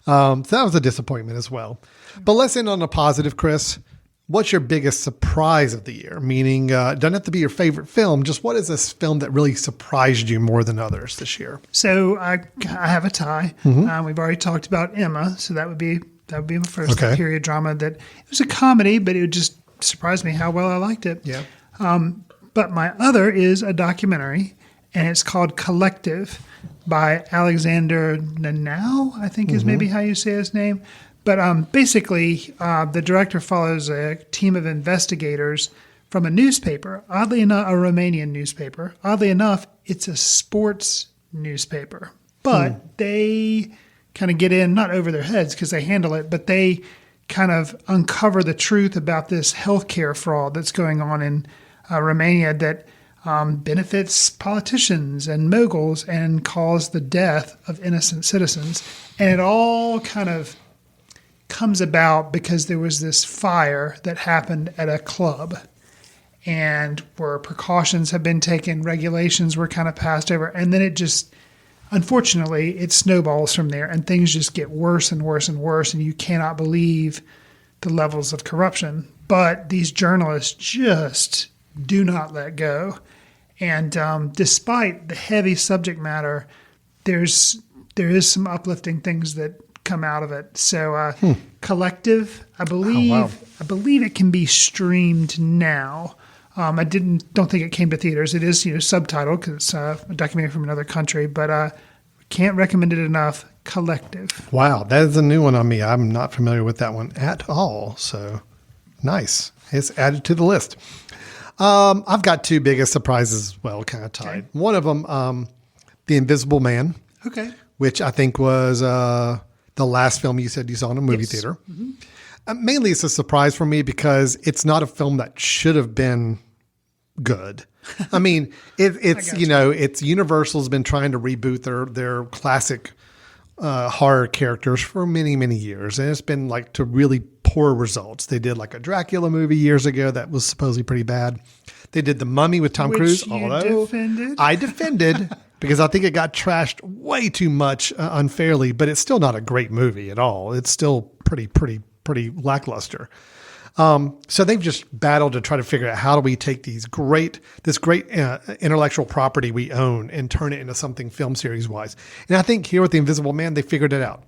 that was a disappointment as well. But let's end on a positive, Chris. What's your biggest surprise of the year? Meaning, it doesn't have to be your favorite film. Just what is this film that really surprised you more than others this year? So I have a tie. Mm-hmm. We've already talked about Emma, so that would be my first period drama. That it was a comedy, but it just surprised me how well I liked it. Yeah. But my other is a documentary, and it's called Collective by Alexander Nanau, I think is maybe how you say his name. But basically, the director follows a team of investigators from a newspaper, oddly enough, a Romanian newspaper. Oddly enough, it's a sports newspaper. But they kind of get in, not over their heads because they handle it, but they kind of uncover the truth about this healthcare fraud that's going on in Romania that benefits politicians and moguls and caused the death of innocent citizens. And it all kind of comes about because there was this fire that happened at a club, and where precautions have been taken, regulations were kind of passed over, and then it just, unfortunately, it snowballs from there, and things just get worse and worse and worse, and you cannot believe the levels of corruption. But these journalists just do not let go, and despite the heavy subject matter, there is some uplifting things that come out of it. So Collective, I believe it can be streamed now. I don't think it came to theaters. It is subtitled because it's a documentary from another country, but can't recommend it enough. Collective. Wow, that is a new one on me. I'm not familiar with that one at all. So nice. It's added to the list. I've got two biggest surprises as well, kind of tied. Okay. One of them, The Invisible Man. Okay. Which I think was the last film you said you saw in a movie theater. Mm-hmm. Mainly it's a surprise for me because it's not a film that should have been good. I mean, it's it's Universal's been trying to reboot their classic horror characters for many, many years. And it's been like to really poor results. They did like a Dracula movie years ago that was supposedly pretty bad. They did The Mummy with Tom Cruise. Although I defended because I think it got trashed way too much unfairly, but it's still not a great movie at all. It's still pretty lackluster. So they've just battled to try to figure out how do we take this great intellectual property we own and turn it into something film series wise. And I think here with The Invisible Man, they figured it out.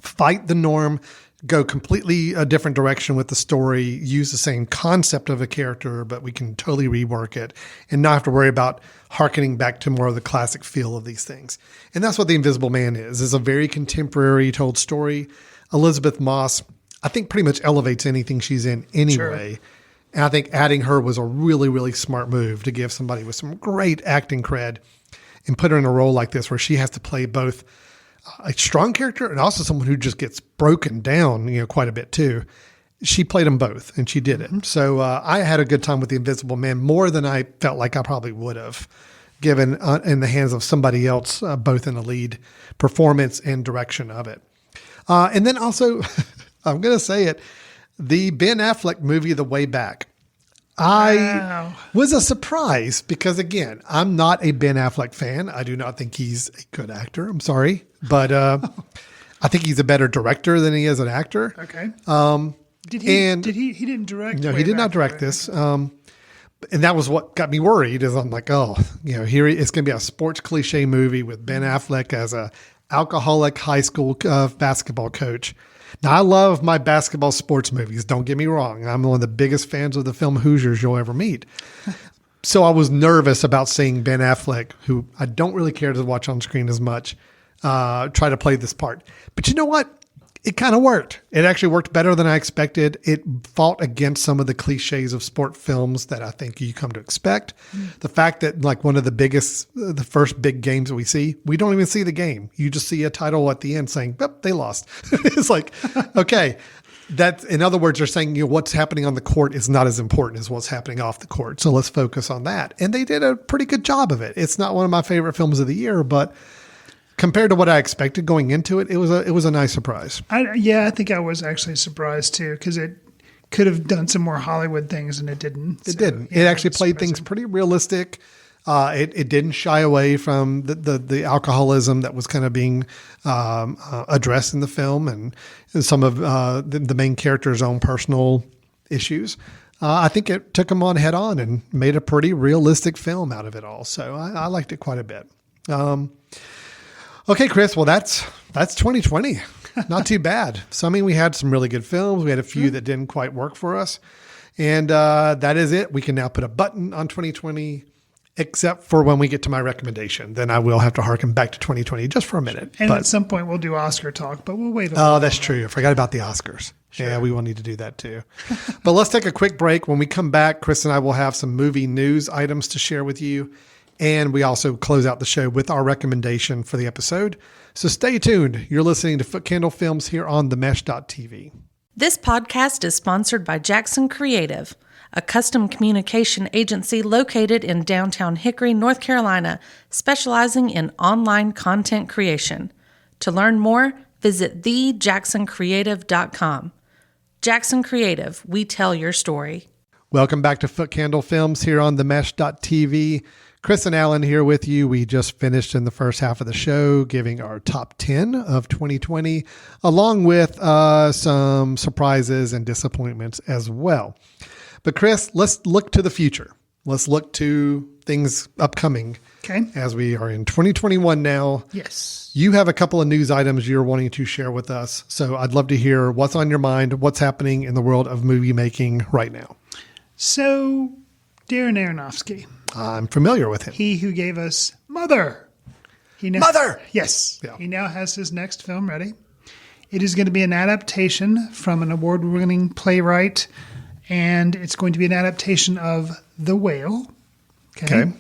Fight the norm, go completely a different direction with the story, use the same concept of a character, but we can totally rework it and not have to worry about hearkening back to more of the classic feel of these things. And that's what The Invisible Man is. It's a very contemporary told story. Elizabeth Moss, I think, pretty much elevates anything she's in anyway. Sure. And I think adding her was a really, really smart move to give somebody with some great acting cred and put her in a role like this where she has to play both a strong character and also someone who just gets broken down, quite a bit too. she played them both, and she did it. So I had a good time with The Invisible Man, more than I felt like I probably would have, given in the hands of somebody else, both in the lead performance and direction of it. And then also, I'm going to say it, the Ben Affleck movie, The Way Back. I was a surprise because, again, I'm not a Ben Affleck fan. I do not think he's a good actor. I'm sorry. But I think he's a better director than he is an actor. Okay. He didn't direct? No, he did not direct this. And that was what got me worried is I'm like, oh, here it's going to be a sports cliche movie with Ben Affleck as a alcoholic high school basketball coach. Now, I love my basketball sports movies. Don't get me wrong. I'm one of the biggest fans of the film Hoosiers you'll ever meet. So I was nervous about seeing Ben Affleck, who I don't really care to watch on screen as much, try to play this part. But you know what? It kind of worked. It actually worked better than I expected. It fought against some of the cliches of sport films that I think you come to expect. The fact that like one of the first big games that we see, we don't even see the game. You just see a title at the end saying, "Yep, they lost." It's like, okay, that in other words, they're saying what's happening on the court is not as important as what's happening off the court. So let's focus on that. And they did a pretty good job of it. It's not one of my favorite films of the year, but compared to what I expected going into it, it was a nice surprise. I think I was actually surprised too, because it could have done some more Hollywood things and it didn't. It didn't. Yeah, it actually played things pretty realistic. It didn't shy away from the alcoholism that was kind of being addressed in the film and some of the main character's own personal issues. I think it took them on head on and made a pretty realistic film out of it all. So I liked it quite a bit. Okay, Chris. Well, that's 2020. Not too bad. So, I mean, we had some really good films. We had a few that didn't quite work for us. And that is it. We can now put a button on 2020, except for when we get to my recommendation. Then I will have to harken back to 2020 just for a minute. And at some point, we'll do Oscar talk, but we'll wait. Oh, that's true. I forgot about the Oscars. Sure. Yeah, we will need to do that too. But let's take a quick break. When we come back, Chris and I will have some movie news items to share with you. And we also close out the show with our recommendation for the episode. So stay tuned. You're listening to Foot Candle Films here on themesh.tv. This podcast is sponsored by Jackson Creative, a custom communication agency located in downtown Hickory, North Carolina, specializing in online content creation. To learn more, visit thejacksoncreative.com. Jackson Creative, we tell your story. Welcome back to Foot Candle Films here on themesh.tv. Chris and Alan here with you. We just finished in the first half of the show giving our top 10 of 2020, along with some surprises and disappointments as well. But Chris, let's look to the future. Let's look to things upcoming. Okay. As we are in 2021 now. Yes. You have a couple of news items you're wanting to share with us. So I'd love to hear what's on your mind, what's happening in the world of movie making right now. So, Darren Aronofsky. I'm familiar with him. He who gave us Mother. Mother! Yes. Yeah. He now has his next film ready. It is going to be an adaptation from an award-winning playwright, and it's going to be an adaptation of The Whale. Okay.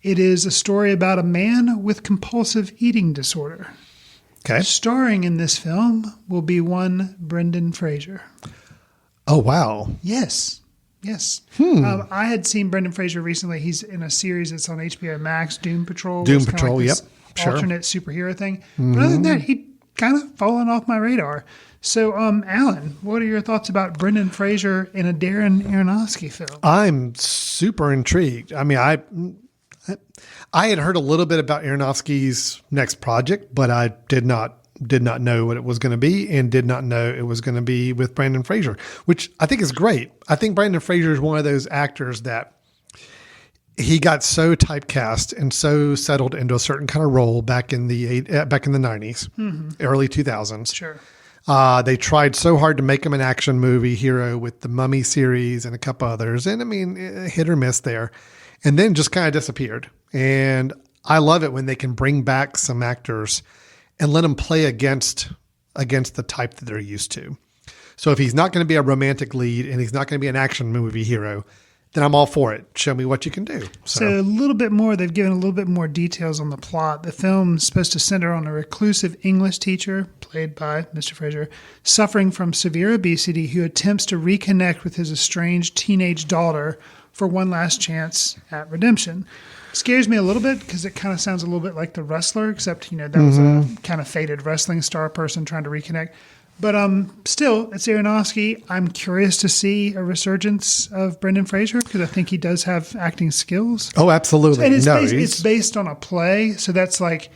It is a story about a man with compulsive eating disorder. Okay. Starring in this film will be one Brendan Fraser. Oh, wow. Yes. I had seen Brendan Fraser recently. He's in a series that's on HBO Max, Doom Patrol. Doom Patrol, like yep. Sure. Alternate superhero thing. Mm-hmm. But other than that, he kind of fallen off my radar. So, Alan, what are your thoughts about Brendan Fraser in a Darren Aronofsky film? I'm super intrigued. I mean, I had heard a little bit about Aronofsky's next project, but I did not know what it was going to be and did not know it was going to be with Brendan Fraser, which I think is great. I think Brendan Fraser is one of those actors that he got so typecast and so settled into a certain kind of role back in the 90s, early 2000s. Sure. They tried so hard to make him an action movie hero with the Mummy series and a couple others. And I mean, hit or miss there. And then just kind of disappeared. And I love it when they can bring back some actors and let them play against the type that they're used to. So if he's not going to be a romantic lead and he's not going to be an action movie hero, then I'm all for it. Show me what you can do. So a little bit more, they've given a little bit more details on the plot. The film's supposed to center on a reclusive English teacher, played by Mr. Fraser, suffering from severe obesity who attempts to reconnect with his estranged teenage daughter for one last chance at redemption. Scares me a little bit because it kind of sounds a little bit like The Wrestler, except, that was a kind of faded wrestling star person trying to reconnect. But still, it's Aronofsky. I'm curious to see a resurgence of Brendan Fraser because I think he does have acting skills. Oh, absolutely. And No, it's based on a play, so that's like,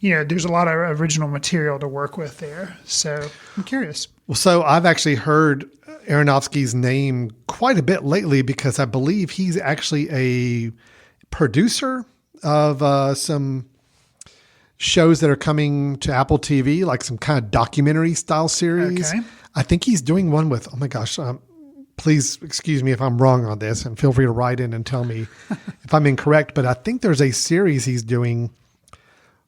there's a lot of original material to work with there. So I'm curious. Well, so I've actually heard Aronofsky's name quite a bit lately because I believe he's actually a producer of some shows that are coming to Apple TV, like some kind of documentary style series. Okay. I think he's doing one with, oh my gosh, please excuse me if I'm wrong on this and feel free to write in and tell me if I'm incorrect, but I think there's a series he's doing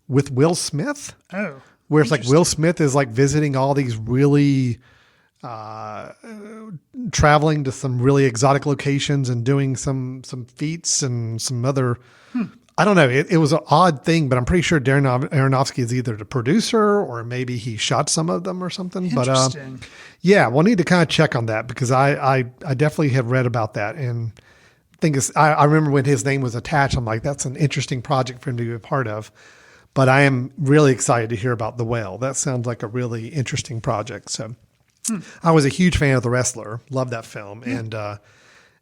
with Will Smith. Oh, where it's like Will Smith is like visiting all these really traveling to some really exotic locations and doing some feats and some other, I don't know. It was an odd thing, but I'm pretty sure Darren Aronofsky is either the producer or maybe he shot some of them or something. interesting. But yeah, we'll need to kind of check on that because I definitely have read about that and think I remember when his name was attached. I'm like, that's an interesting project for him to be a part of. But I am really excited to hear about The Whale. That sounds like a really interesting project. So I was a huge fan of The Wrestler. Love that film. And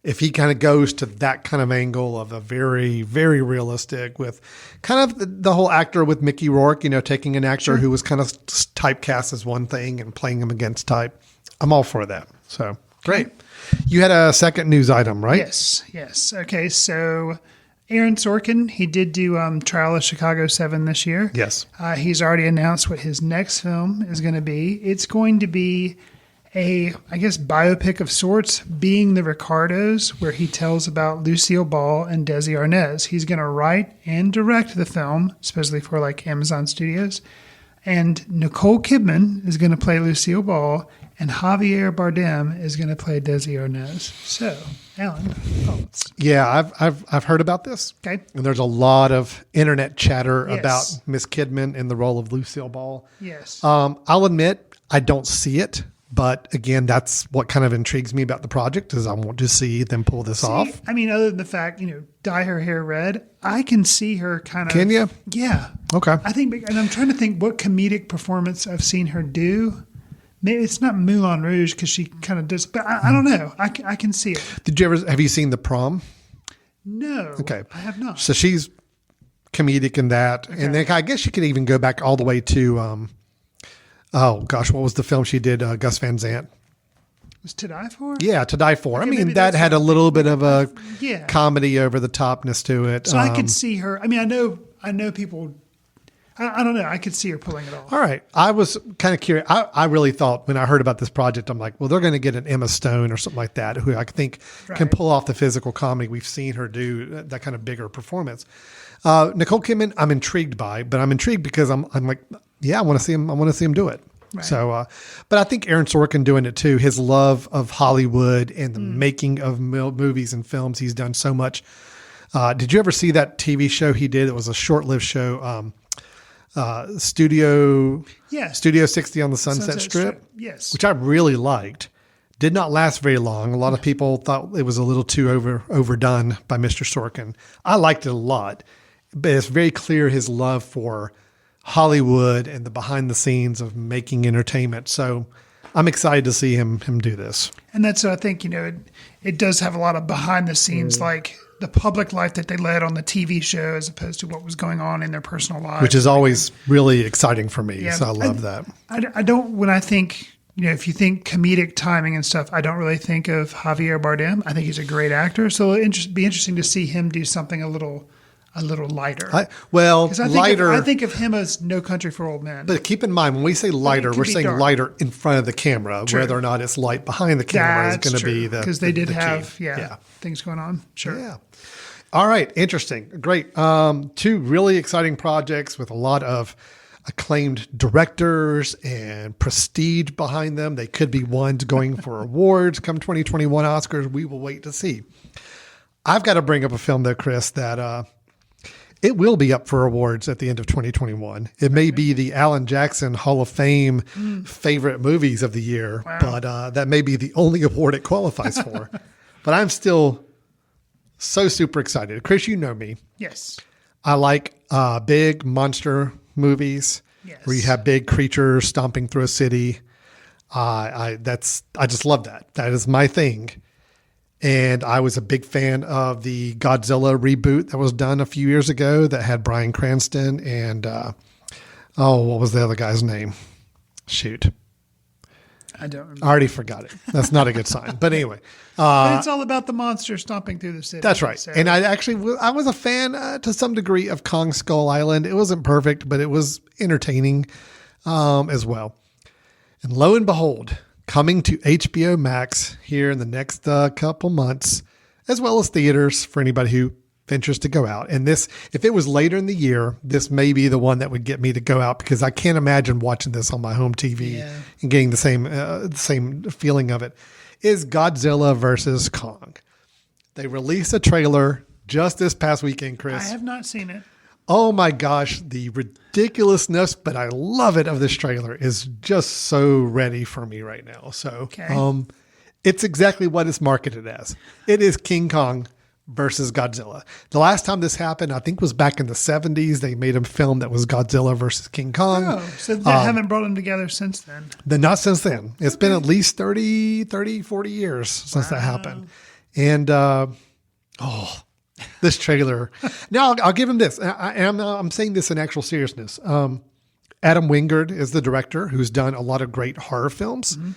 if he kind of goes to that kind of angle of a very, very realistic with kind of the whole actor with Mickey Rourke, taking an actor who was kind of typecast as one thing and playing him against type, I'm all for that. So great. You had a second news item, right? Yes. Okay, so Aaron Sorkin, he did do Trial of Chicago 7 this year. Yes. He's already announced what his next film is going to be. It's going to be a, biopic of sorts, Being the Ricardos, where he tells about Lucille Ball and Desi Arnaz. He's going to write and direct the film, especially for like Amazon Studios. And Nicole Kidman is going to play Lucille Ball, and Javier Bardem is going to play Desi Arnaz. So, Alan, thoughts? Yeah, I've heard about this. Okay. And there's a lot of internet chatter Yes. about Miss Kidman in the role of Lucille Ball. Yes. I'll admit I don't see it, but again, that's what kind of intrigues me about the project is I want to see them pull this off. I mean, other than the fact, dye her hair red, I can see her kind of. Can you? Yeah. Okay. I think, and I'm trying to think what comedic performance I've seen her do. Maybe it's not Moulin Rouge because she kind of does, but I don't know. I can see it. Have you seen The Prom? No. Okay. I have not. So she's comedic in that. And then I guess you could even go back all the way to, oh gosh, what was the film she did? Gus Van Sant. Was To Die For? Yeah, To Die For. Okay, I mean, maybe that that's had a little bit of a Yeah. comedy over the topness to it. So I could see her. I mean, I know people. I don't know. I could see her pulling it off. All right. I was kind of curious. I really thought when I heard about this project, I'm like, well, they're going to get an Emma Stone or something like that, who I think can Right. pull off the physical comedy. We've seen her do that kind of bigger performance. Nicole Kidman, I'm intrigued by, but I'm intrigued because I'm like, yeah, I want to see him. I want to see him do it. Right. So, but I think Aaron Sorkin doing it too. His love of Hollywood and the making of movies and films. He's done so much. Did you ever see that TV show he did? It was a short-lived show. Studio 60 on the Sunset Strip, Yes. which I really liked. Did not last very long. A lot of people thought it was a little too overdone by Mr. Sorkin. I liked it a lot, but it's very clear his love for Hollywood and the behind the scenes of making entertainment. So I'm excited to see him do this. And that's, I think, it does have a lot of behind the scenes, like the public life that they led on the TV show as opposed to what was going on in their personal lives. Which is always really exciting for me. Yeah, So I love that. I don't, when I think, if you think comedic timing and stuff, I don't really think of Javier Bardem. I think he's a great actor. So it'll be interesting to see him do something a little lighter. 'Cause lighter. I think of him as No Country for Old Men. But keep in mind, when we say lighter, could we're be saying dark. lighter in front of the camera. True. Whether or not it's light behind the camera is That's going to be true, the because they did the key. have things going on. Sure. Yeah. All right. Interesting. Great. Two really exciting projects with a lot of acclaimed directors and prestige behind them. They could be ones going for awards come 2021 Oscars. We will wait to see. I've got to bring up a film though, Chris, that it will be up for awards at the end of 2021. It may be the Alan Jackson Hall of Fame favorite movies of the year, but that may be the only award it qualifies for. But I'm still so super excited. Chris, you know me. Yes. I like big monster movies where you have big creatures stomping through a city. I just love that. That is my thing. And I was a big fan of the Godzilla reboot that was done a few years ago that had Bryan Cranston and, what was the other guy's name? Shoot. I don't remember. I already forgot it. That's not a good sign. But anyway. But it's all about the monster stomping through the city. That's right. So. And I was a fan to some degree of Kong Skull Island. It wasn't perfect, but it was entertaining as well. And lo and behold, coming to HBO Max here in the next couple months, as well as theaters for anybody who ventures to go out. And this, if it was later in the year, this may be the one that would get me to go out because I can't imagine watching this on my home TV and getting the same feeling of it, is Godzilla versus Kong. They released a trailer just this past weekend, Chris. I have not seen it. Oh my gosh, the ridiculousness, but I love it of this trailer is just so ready for me right now. So it's exactly what it's marketed as. It is King Kong versus Godzilla. The last time this happened, I think was back in the 70s. They made a film that was Godzilla versus King Kong. Oh, so they haven't brought them together since then. Not since then. It's been at least 30, 40 years since that happened. And, this trailer. Now I'll give him this. I'm saying this in actual seriousness. Adam Wingard is the director who's done a lot of great horror films. Mm-hmm.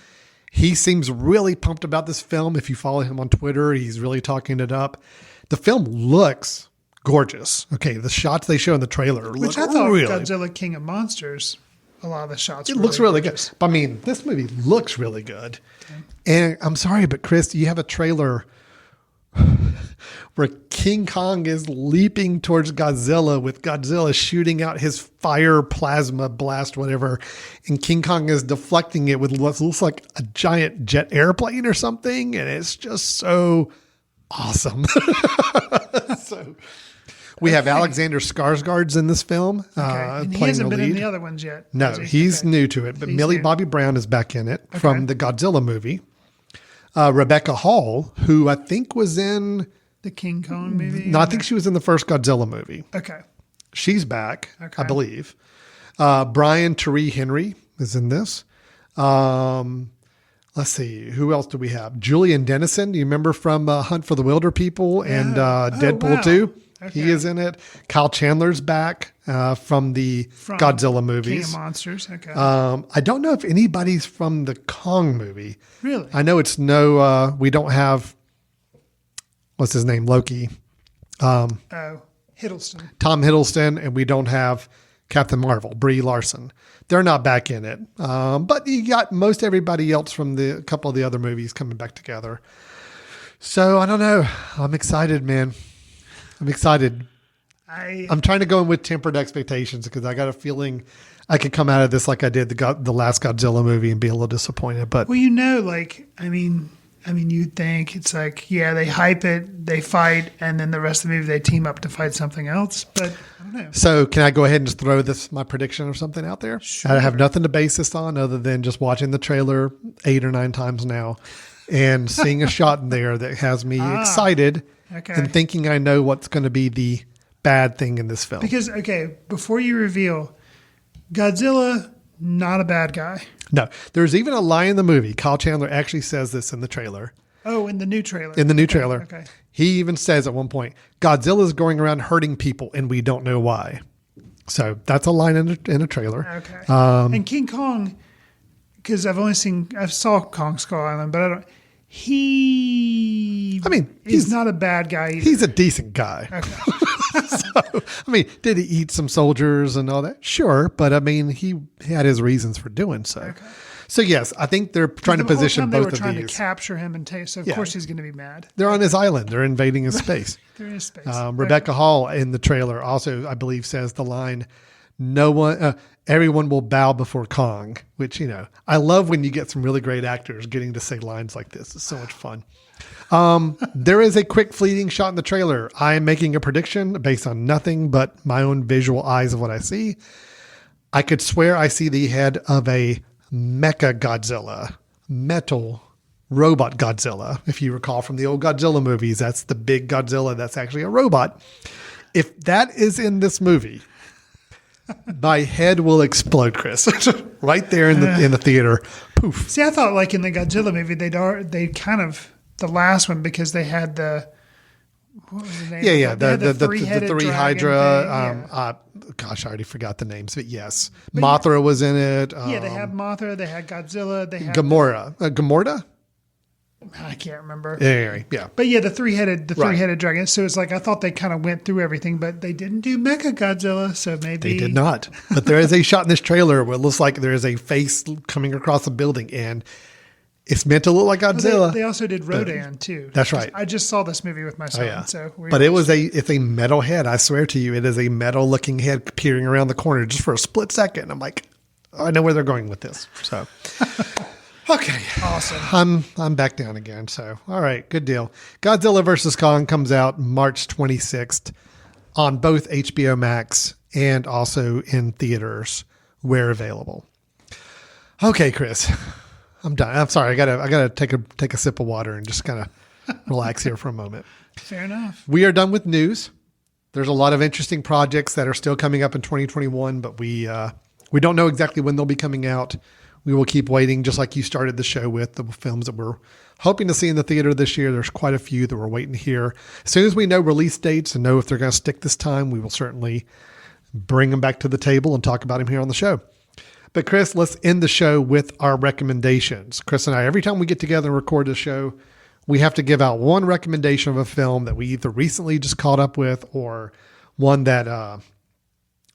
He seems really pumped about this film. If you follow him on Twitter, he's really talking it up. The film looks gorgeous. Okay, the shots they show in the trailer look Which I thought really. Godzilla King of Monsters, a lot of the shots. It looks really good. But I mean, this movie looks really good. Okay. And I'm sorry, but Chris, you have a trailer where King Kong is leaping towards Godzilla with Godzilla shooting out his fire plasma blast, whatever. And King Kong is deflecting it with what looks like a giant jet airplane or something. And it's just so awesome. So we have Alexander Skarsgård's in this film. And he playing hasn't the been in lead. the other ones yet. No, he's new to it. But Millie Bobby Brown is back in it from the Godzilla movie. Rebecca Hall, who I think was in the King Kong movie. No, I think she was in the first Godzilla movie. Okay. She's back, I believe. Brian Tyree Henry is in this. Let's see. Who else do we have? Julian Dennison. Do you remember from Hunt for the Wilder People and Deadpool 2? Okay. He is in it. Kyle Chandler's back from Godzilla movies. King of Monsters. Okay. I don't know if anybody's from the Kong movie. Really? I know it's we don't have, what's his name? Loki. Hiddleston. Tom Hiddleston, and we don't have Captain Marvel, Brie Larson. They're not back in it. But you got most everybody else from a couple of the other movies coming back together. So I don't know. I'm excited, man. I'm excited. I'm trying to go in with tempered expectations because I got a feeling I could come out of this like I did the last Godzilla movie and be a little disappointed. But well, I mean, you'd think it's like, yeah, they hype it, they fight, and then the rest of the movie they team up to fight something else. But I don't know. So can I go ahead and just throw my prediction or something out there? Sure. I have nothing to base this on other than just watching the trailer 8 or 9 times now and seeing a shot in there that has me excited and thinking I know what's going to be the bad thing in this film. Because, before you reveal, Godzilla, not a bad guy. No, there's even a line in the movie. Kyle Chandler actually says this in the trailer. Oh, in the new trailer. In the new trailer. Okay. He even says at one point, Godzilla's going around hurting people and we don't know why. So that's a line in a trailer. Okay. And King Kong, because I saw Kong Skull Island, but he's not a bad guy either. He's a decent guy. Okay. So, did he eat some soldiers and all that? Sure. But he had his reasons for doing so. Okay. So yes, I think they're trying to position both of these. They were trying to capture him and take, so of course he's going to be mad. They're on his island. They're invading his space. They're in his space. Rebecca Hall in the trailer also, I believe, says the line, everyone will bow before Kong, which, I love when you get some really great actors getting to say lines like this. It's so much fun. There is a quick fleeting shot in the trailer. I am making a prediction based on nothing but my own visual eyes of what I see. I could swear I see the head of a mecha Godzilla, metal robot Godzilla. If you recall from the old Godzilla movies, that's the big Godzilla that's actually a robot. If that is in this movie, my head will explode, Chris. Right there in the theater. Poof. See, I thought like in the Godzilla movie, they kind of the last one because they had the what was the name? Yeah. The three-headed three dragon Hydra. thing, Gosh, I already forgot the names, but yes, Mothra was in it. they had Mothra, they had Godzilla, they had Gamora. Gamorra. I can't remember. Anyway, yeah. But yeah, the three-headed dragon. So it's like I thought they kind of went through everything, but they didn't do Mecha Godzilla. So maybe They did not. But there is a shot in this trailer where it looks like there is a face coming across a building, and it's meant to look like Godzilla. They also did Rodan too. That's right. I just saw this movie with my son. Oh, yeah. So but it's a metal head. I swear to you, it is a metal looking head peering around the corner just for a split second. I'm like, I know where they're going with this. So, okay. Awesome. I'm back down again. So, all right, good deal. Godzilla vs. Kong comes out March 26th on both HBO Max and also in theaters where available. Okay, Chris. I'm done. I'm sorry. I gotta take a sip of water and just kind of relax here for a moment. Fair enough. We are done with news. There's a lot of interesting projects that are still coming up in 2021, but we don't know exactly when they'll be coming out. We will keep waiting, just like you started the show with the films that we're hoping to see in the theater this year. There's quite a few that we're waiting to hear. As soon as we know release dates and know if they're going to stick this time, we will certainly bring them back to the table and talk about them here on the show. But Chris, let's end the show with our recommendations. Chris and I, every time we get together and record the show, we have to give out one recommendation of a film that we either recently just caught up with or one that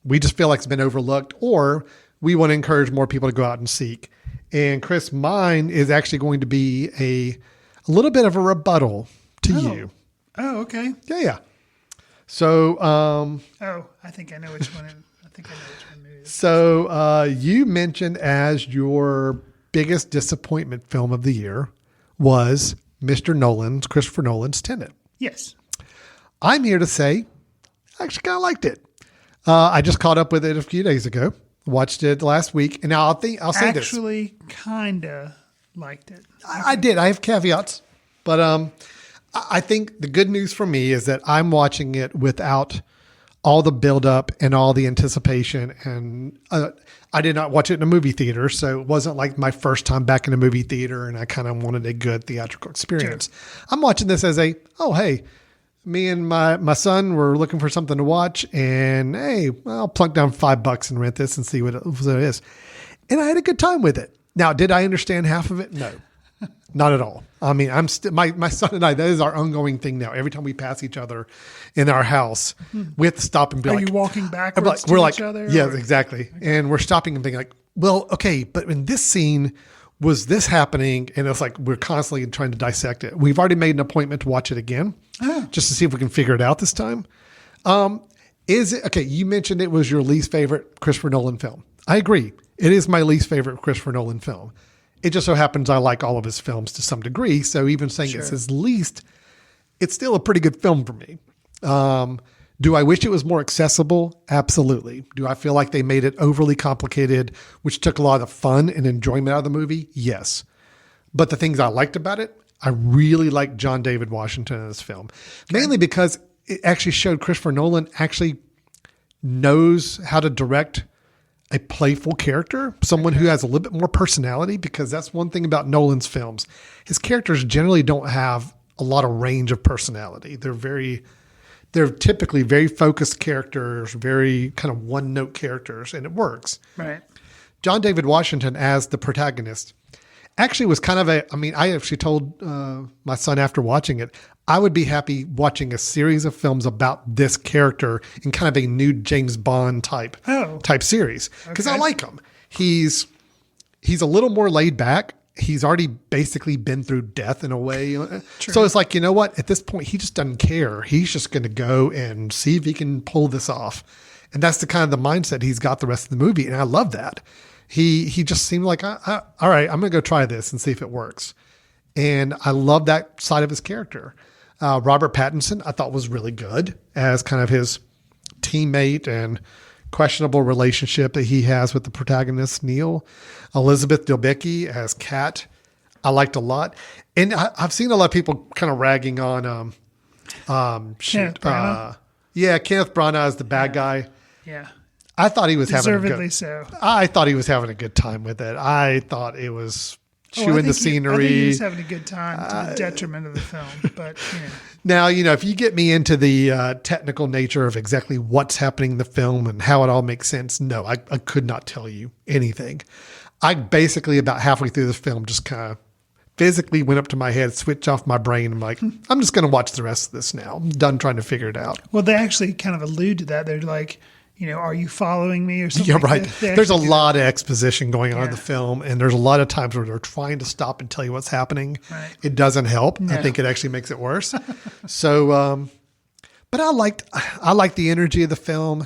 we just feel like has been overlooked, or we want to encourage more people to go out and seek. And Chris, mine is actually going to be a little bit of a rebuttal to you. Oh, okay. Yeah. So, I think I know which one. I think I know which one it is. So you mentioned as your biggest disappointment film of the year was Christopher Nolan's Tenet. Yes. I'm here to say I actually kind of liked it. I just caught up with it a few days ago, watched it last week, and now I'll say this. Actually, kind of liked it. I did. I have caveats, but I think the good news for me is that I'm watching it without all the buildup and all the anticipation. And I did not watch it in a movie theater, so it wasn't like my first time back in a movie theater, and I kind of wanted a good theatrical experience. Sure. I'm watching this as hey, me and my son were looking for something to watch, and hey, I'll plunk down $5 and rent this and see what it is. And I had a good time with it. Now, did I understand half of it? No. Not at all. I mean, my son and I, that is our ongoing thing now. Every time we pass each other in our house, we have to stop and be Are you walking backwards to each other? Yeah, exactly. Okay. And we're stopping and being like, well, okay, but in this scene, was this happening? And it's like, we're constantly trying to dissect it. We've already made an appointment to watch it again, just to see if we can figure it out this time. Is it, okay, you mentioned it was your least favorite Christopher Nolan film. I agree. It is my least favorite Christopher Nolan film. It just so happens I like all of his films to some degree. So even saying it's his least, it's still a pretty good film for me. Do I wish it was more accessible? Absolutely. Do I feel like they made it overly complicated, which took a lot of the fun and enjoyment out of the movie? Yes. But the things I liked about it, I really liked John David Washington in this film, mainly because it actually showed Christopher Nolan actually knows how to direct a playful character, someone who has a little bit more personality, because that's one thing about Nolan's films. His characters generally don't have a lot of range of personality. They're typically very focused characters, very kind of one note characters, and it works. Right. John David Washington as the protagonist actually was kind of I actually told my son after watching it, I would be happy watching a series of films about this character in kind of a new James Bond type series. Because I like him. He's a little more laid back. He's already basically been through death in a way. So it's like, you know what? At this point, he just doesn't care. He's just going to go and see if he can pull this off. And that's the kind of the mindset he's got the rest of the movie. And I love that. He just seemed like, all right, I'm going to go try this and see if it works. And I love that side of his character. Robert Pattinson, I thought was really good as kind of his teammate and questionable relationship that he has with the protagonist, Neil. Elizabeth Debicki as Kat, I liked a lot. And I've seen a lot of people kind of ragging on, Kenneth Branagh. Kenneth Branagh as the bad guy. Yeah. I thought he was Deservedly so. I thought he was having a good time with it. I thought it was chewing the scenery. I think he was having a good time to the detriment of the film. But, Now, if you get me into the technical nature of exactly what's happening in the film and how it all makes sense, no, I could not tell you anything. I basically, about halfway through this film, just kind of physically went up to my head, switched off my brain. I'm like, I'm just going to watch the rest of this now. I'm done trying to figure it out. Well, they actually kind of allude to that. They're like, are you following me or something? Yeah, right. They There's a actually do lot of exposition going on in Yeah. the film, and there's a lot of times where they're trying to stop and tell you what's happening. Right. It doesn't help. I No. think it actually makes it worse. So, but I liked the energy of the film.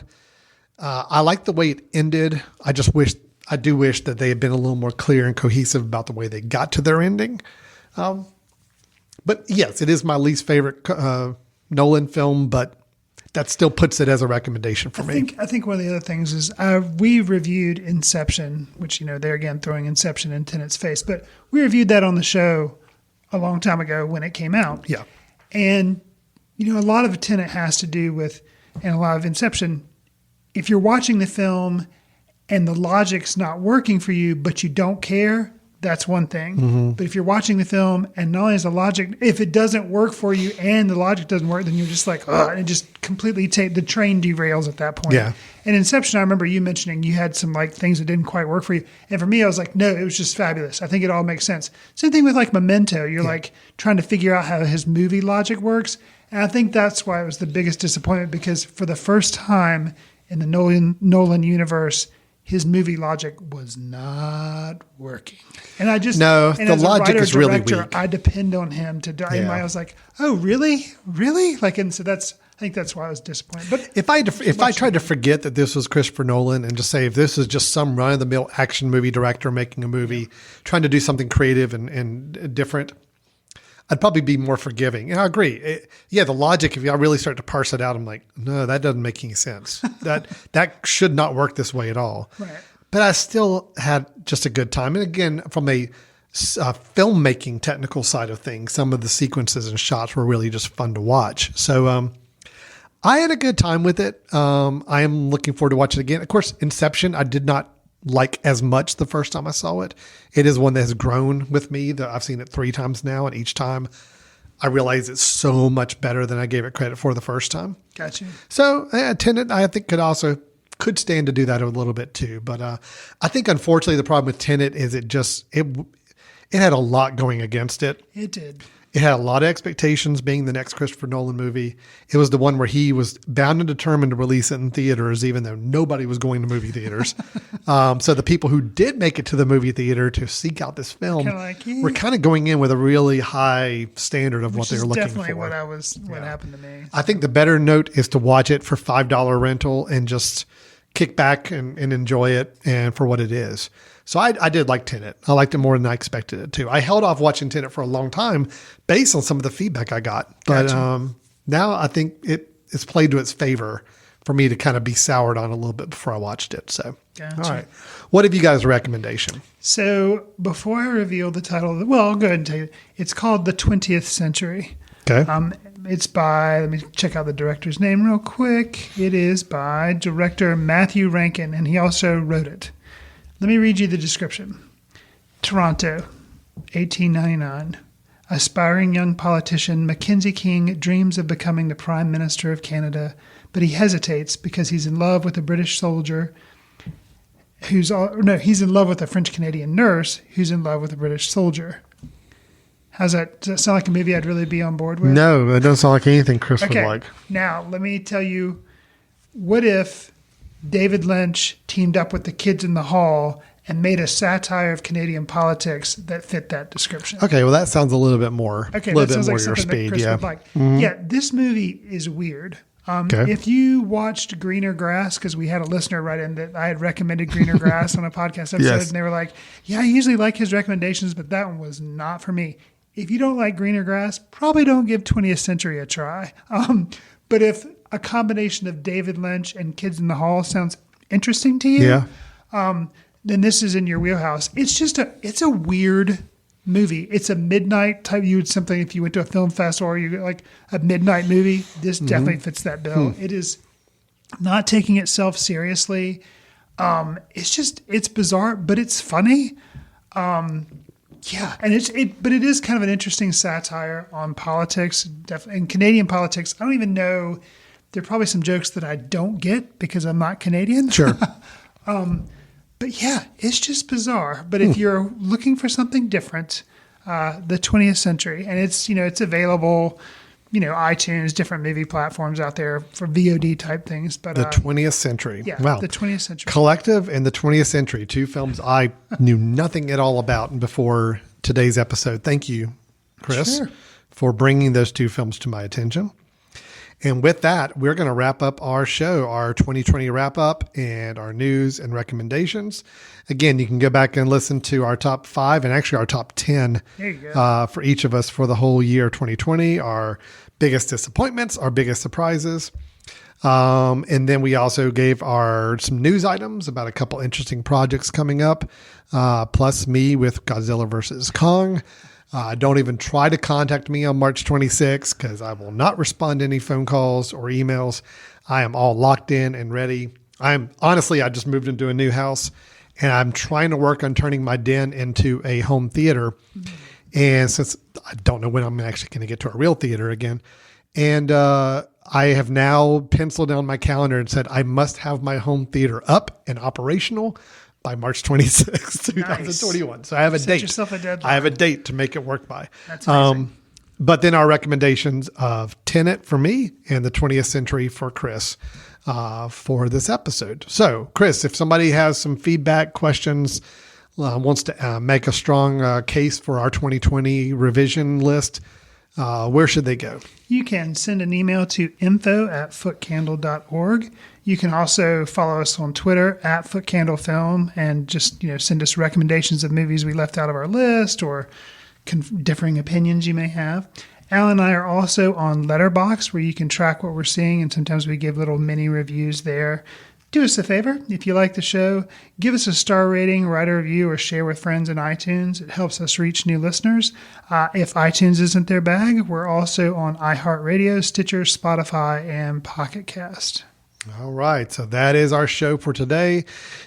I liked the way it ended. I do wish that they had been a little more clear and cohesive about the way they got to their ending. But yes, it is my least favorite Nolan film, but that still puts it as a recommendation for me. I think one of the other things is we reviewed Inception, which, they're again throwing Inception in Tenet's face, but we reviewed that on the show a long time ago when it came out. Yeah. And, a lot of Tenet has to do with, and a lot of Inception, if you're watching the film and the logic's not working for you, but you don't care, that's one thing. Mm-hmm. But if you're watching the film and not only is the logic, if it doesn't work for you and the logic doesn't work, then you're just like, and it just completely the train derails at that point. Yeah. And Inception, I remember you mentioning you had some things that didn't quite work for you. And for me, I was like, no, it was just fabulous. I think it all makes sense. Same thing with Memento. You're trying to figure out how his movie logic works. And I think that's why it was the biggest disappointment, because for the first time in the Nolan universe, his movie logic was not working. And I just, No, and the as a logic is really writer-director, weak. I depend on him to do. Yeah. I was like, oh, really? Really? And so I think that's why I was disappointed. But If I tried to forget that this was Christopher Nolan and just say if this is just some run-of-the-mill action movie director making a movie, trying to do something creative and different, I'd probably be more forgiving. And I agree. The logic, if I really start to parse it out, I'm like, no, that doesn't make any sense. that should not work this way at all. Right. But I still had just a good time. And again, from a filmmaking technical side of things, some of the sequences and shots were really just fun to watch. So I had a good time with it. I am looking forward to watching it again. Of course, Inception, I did not like as much the first time I saw it. It is one that has grown with me. That I've seen it 3 times now, and each time I realize it's so much better than I gave it credit for the first time. gotcha. So Tenet, I think could stand to do that a little bit too. But I think unfortunately the problem with Tenet is it had a lot going against it. It did. It had a lot of expectations being the next Christopher Nolan movie. It was the one where he was bound and determined to release it in theaters, even though nobody was going to movie theaters. So the people who did make it to the movie theater to seek out this film were kind of going in with a really high standard of what they were looking for. Definitely what happened to me. I think the better note is to watch it for $5 rental and just kick back and enjoy it and for what it is. So I did like Tenet. I liked it more than I expected it to. I held off watching Tenet for a long time based on some of the feedback I got. But now I think it's played to its favor for me to kind of be soured on a little bit before I watched it. So, Gotcha. All right. What have you guys' recommendation? So before I reveal the title, I'll go ahead and tell you. It's called The 20th Century. Okay. It's by, let me check out the director's name real quick. It is by director Matthew Rankin, and he also wrote it. Let me read you the description. Toronto, 1899. Aspiring young politician Mackenzie King dreams of becoming the Prime Minister of Canada, but he hesitates because he's in love with a British soldier he's in love with a French-Canadian nurse who's in love with a British soldier. Does that sound like a movie I'd really be on board with? No, it doesn't sound like anything Chris would Okay. like. Now, let me tell you, what if David Lynch teamed up with the kids in the hall and made a satire of Canadian politics that fit that description? Okay, well, that sounds a little bit more, Okay, a little that bit sounds more like your something that speed. Chris Yeah. would like. Yeah, this movie is weird. Okay. If you watched Greener Grass, because we had a listener write in that I had recommended Greener Grass on a podcast episode, Yes. and they were like, yeah, I usually like his recommendations, but that one was not for me. If you don't like Greener Grass, probably don't give 20th Century a try. But if a combination of David Lynch and Kids in the Hall sounds interesting to you, Yeah. then this is in your wheelhouse. It's a weird movie. It's a midnight type. You would something if you went to a film festival or you get like a midnight movie. This definitely fits that bill. It is not taking itself seriously. It's bizarre, but it's funny. Yeah, and but it is kind of an interesting satire on politics, and Canadian politics. I don't even know. There are probably some jokes that I don't get because I'm not Canadian. Sure. But yeah, it's just bizarre. But if you're looking for something different, the 20th Century, and it's available, iTunes, different movie platforms out there for VOD type things. But The 20th Century. yeah, Wow. the 20th Century. Collective and the 20th Century, two films I knew nothing at all about before today's episode. Thank you, Chris, Sure. for bringing those two films to my attention. And with that, we're going to wrap up our show, our 2020 wrap up and our news and recommendations. Again, you can go back and listen to our top 5 and actually our top 10 There you go. for each of us for the whole year 2020, our biggest disappointments, our biggest surprises. And then we also gave some news items about a couple interesting projects coming up, plus me with Godzilla versus Kong. Don't even try to contact me on March 26th because I will not respond to any phone calls or emails. I am all locked in and ready. I just moved into a new house and I'm trying to work on turning my den into a home theater. And since I don't know when I'm actually going to get to a real theater again, and I have now penciled down my calendar and said I must have my home theater up and operational by March 26th, 2021. So I have a Set date. yourself a deadline. I have a date to make it work by. That's amazing. But then our recommendations of Tenet for me and the 20th Century for Chris for this episode. So, Chris, if somebody has some feedback, questions, wants to make a strong case for our 2020 revision list, where should they go? You can send an email to info@footcandle.org. You can also follow us on Twitter @footcandlefilm and just send us recommendations of movies we left out of our list or differing opinions you may have. Al and I are also on Letterboxd, where you can track what we're seeing, and sometimes we give little mini reviews there. Do us a favor, if you like the show, give us a star rating, write a review, or share with friends in iTunes. It helps us reach new listeners. If iTunes isn't their bag, we're also on iHeartRadio, Stitcher, Spotify, and Pocket Cast. All right. So that is our show for today.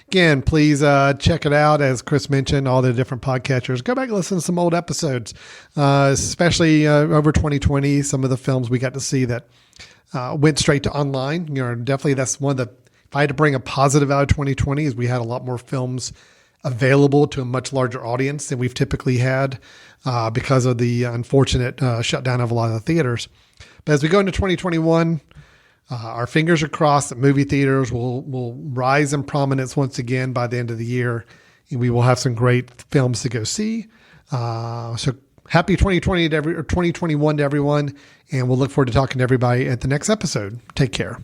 Again, please check it out. As Chris mentioned, all the different podcatchers. Go back and listen to some old episodes, especially over 2020. Some of the films we got to see that went straight to online. Definitely that's one of the, if I had to bring a positive out of 2020, is we had a lot more films available to a much larger audience than we've typically had because of the unfortunate shutdown of a lot of the theaters. But as we go into 2021, our fingers are crossed that movie theaters will rise in prominence once again by the end of the year. And we will have some great films to go see. So happy 2020 or 2021 to everyone. And we'll look forward to talking to everybody at the next episode. Take care.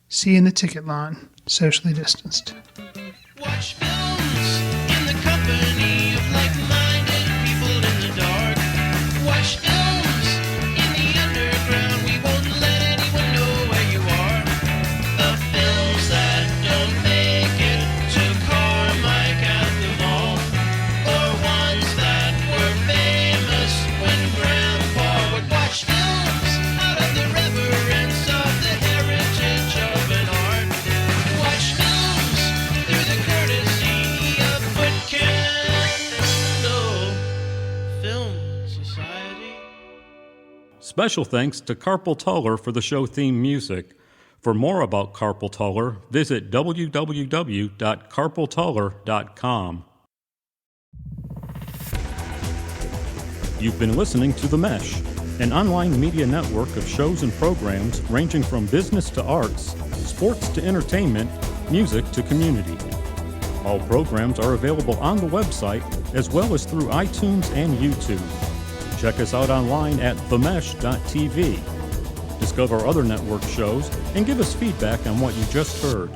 See you in the ticket line, socially distanced. Watch films in the company of like-minded people in the dark. Watch films in the underground. We won't let anyone know where you are. The films that don't make it to Carmike at the mall, or ones that were famous when Grandpa would watch films out of the reverence of the heritage of an art. Watch films through the courtesy of Foot Candle Film Society. Special thanks to Carpal Tuller for the show theme music. For more about Carpal Tuller, visit www.carpaltuller.com. You've been listening to The Mesh, an online media network of shows and programs ranging from business to arts, sports to entertainment, music to community. All programs are available on the website as well as through iTunes and YouTube. Check us out online at themesh.tv. Discover other network shows and give us feedback on what you just heard.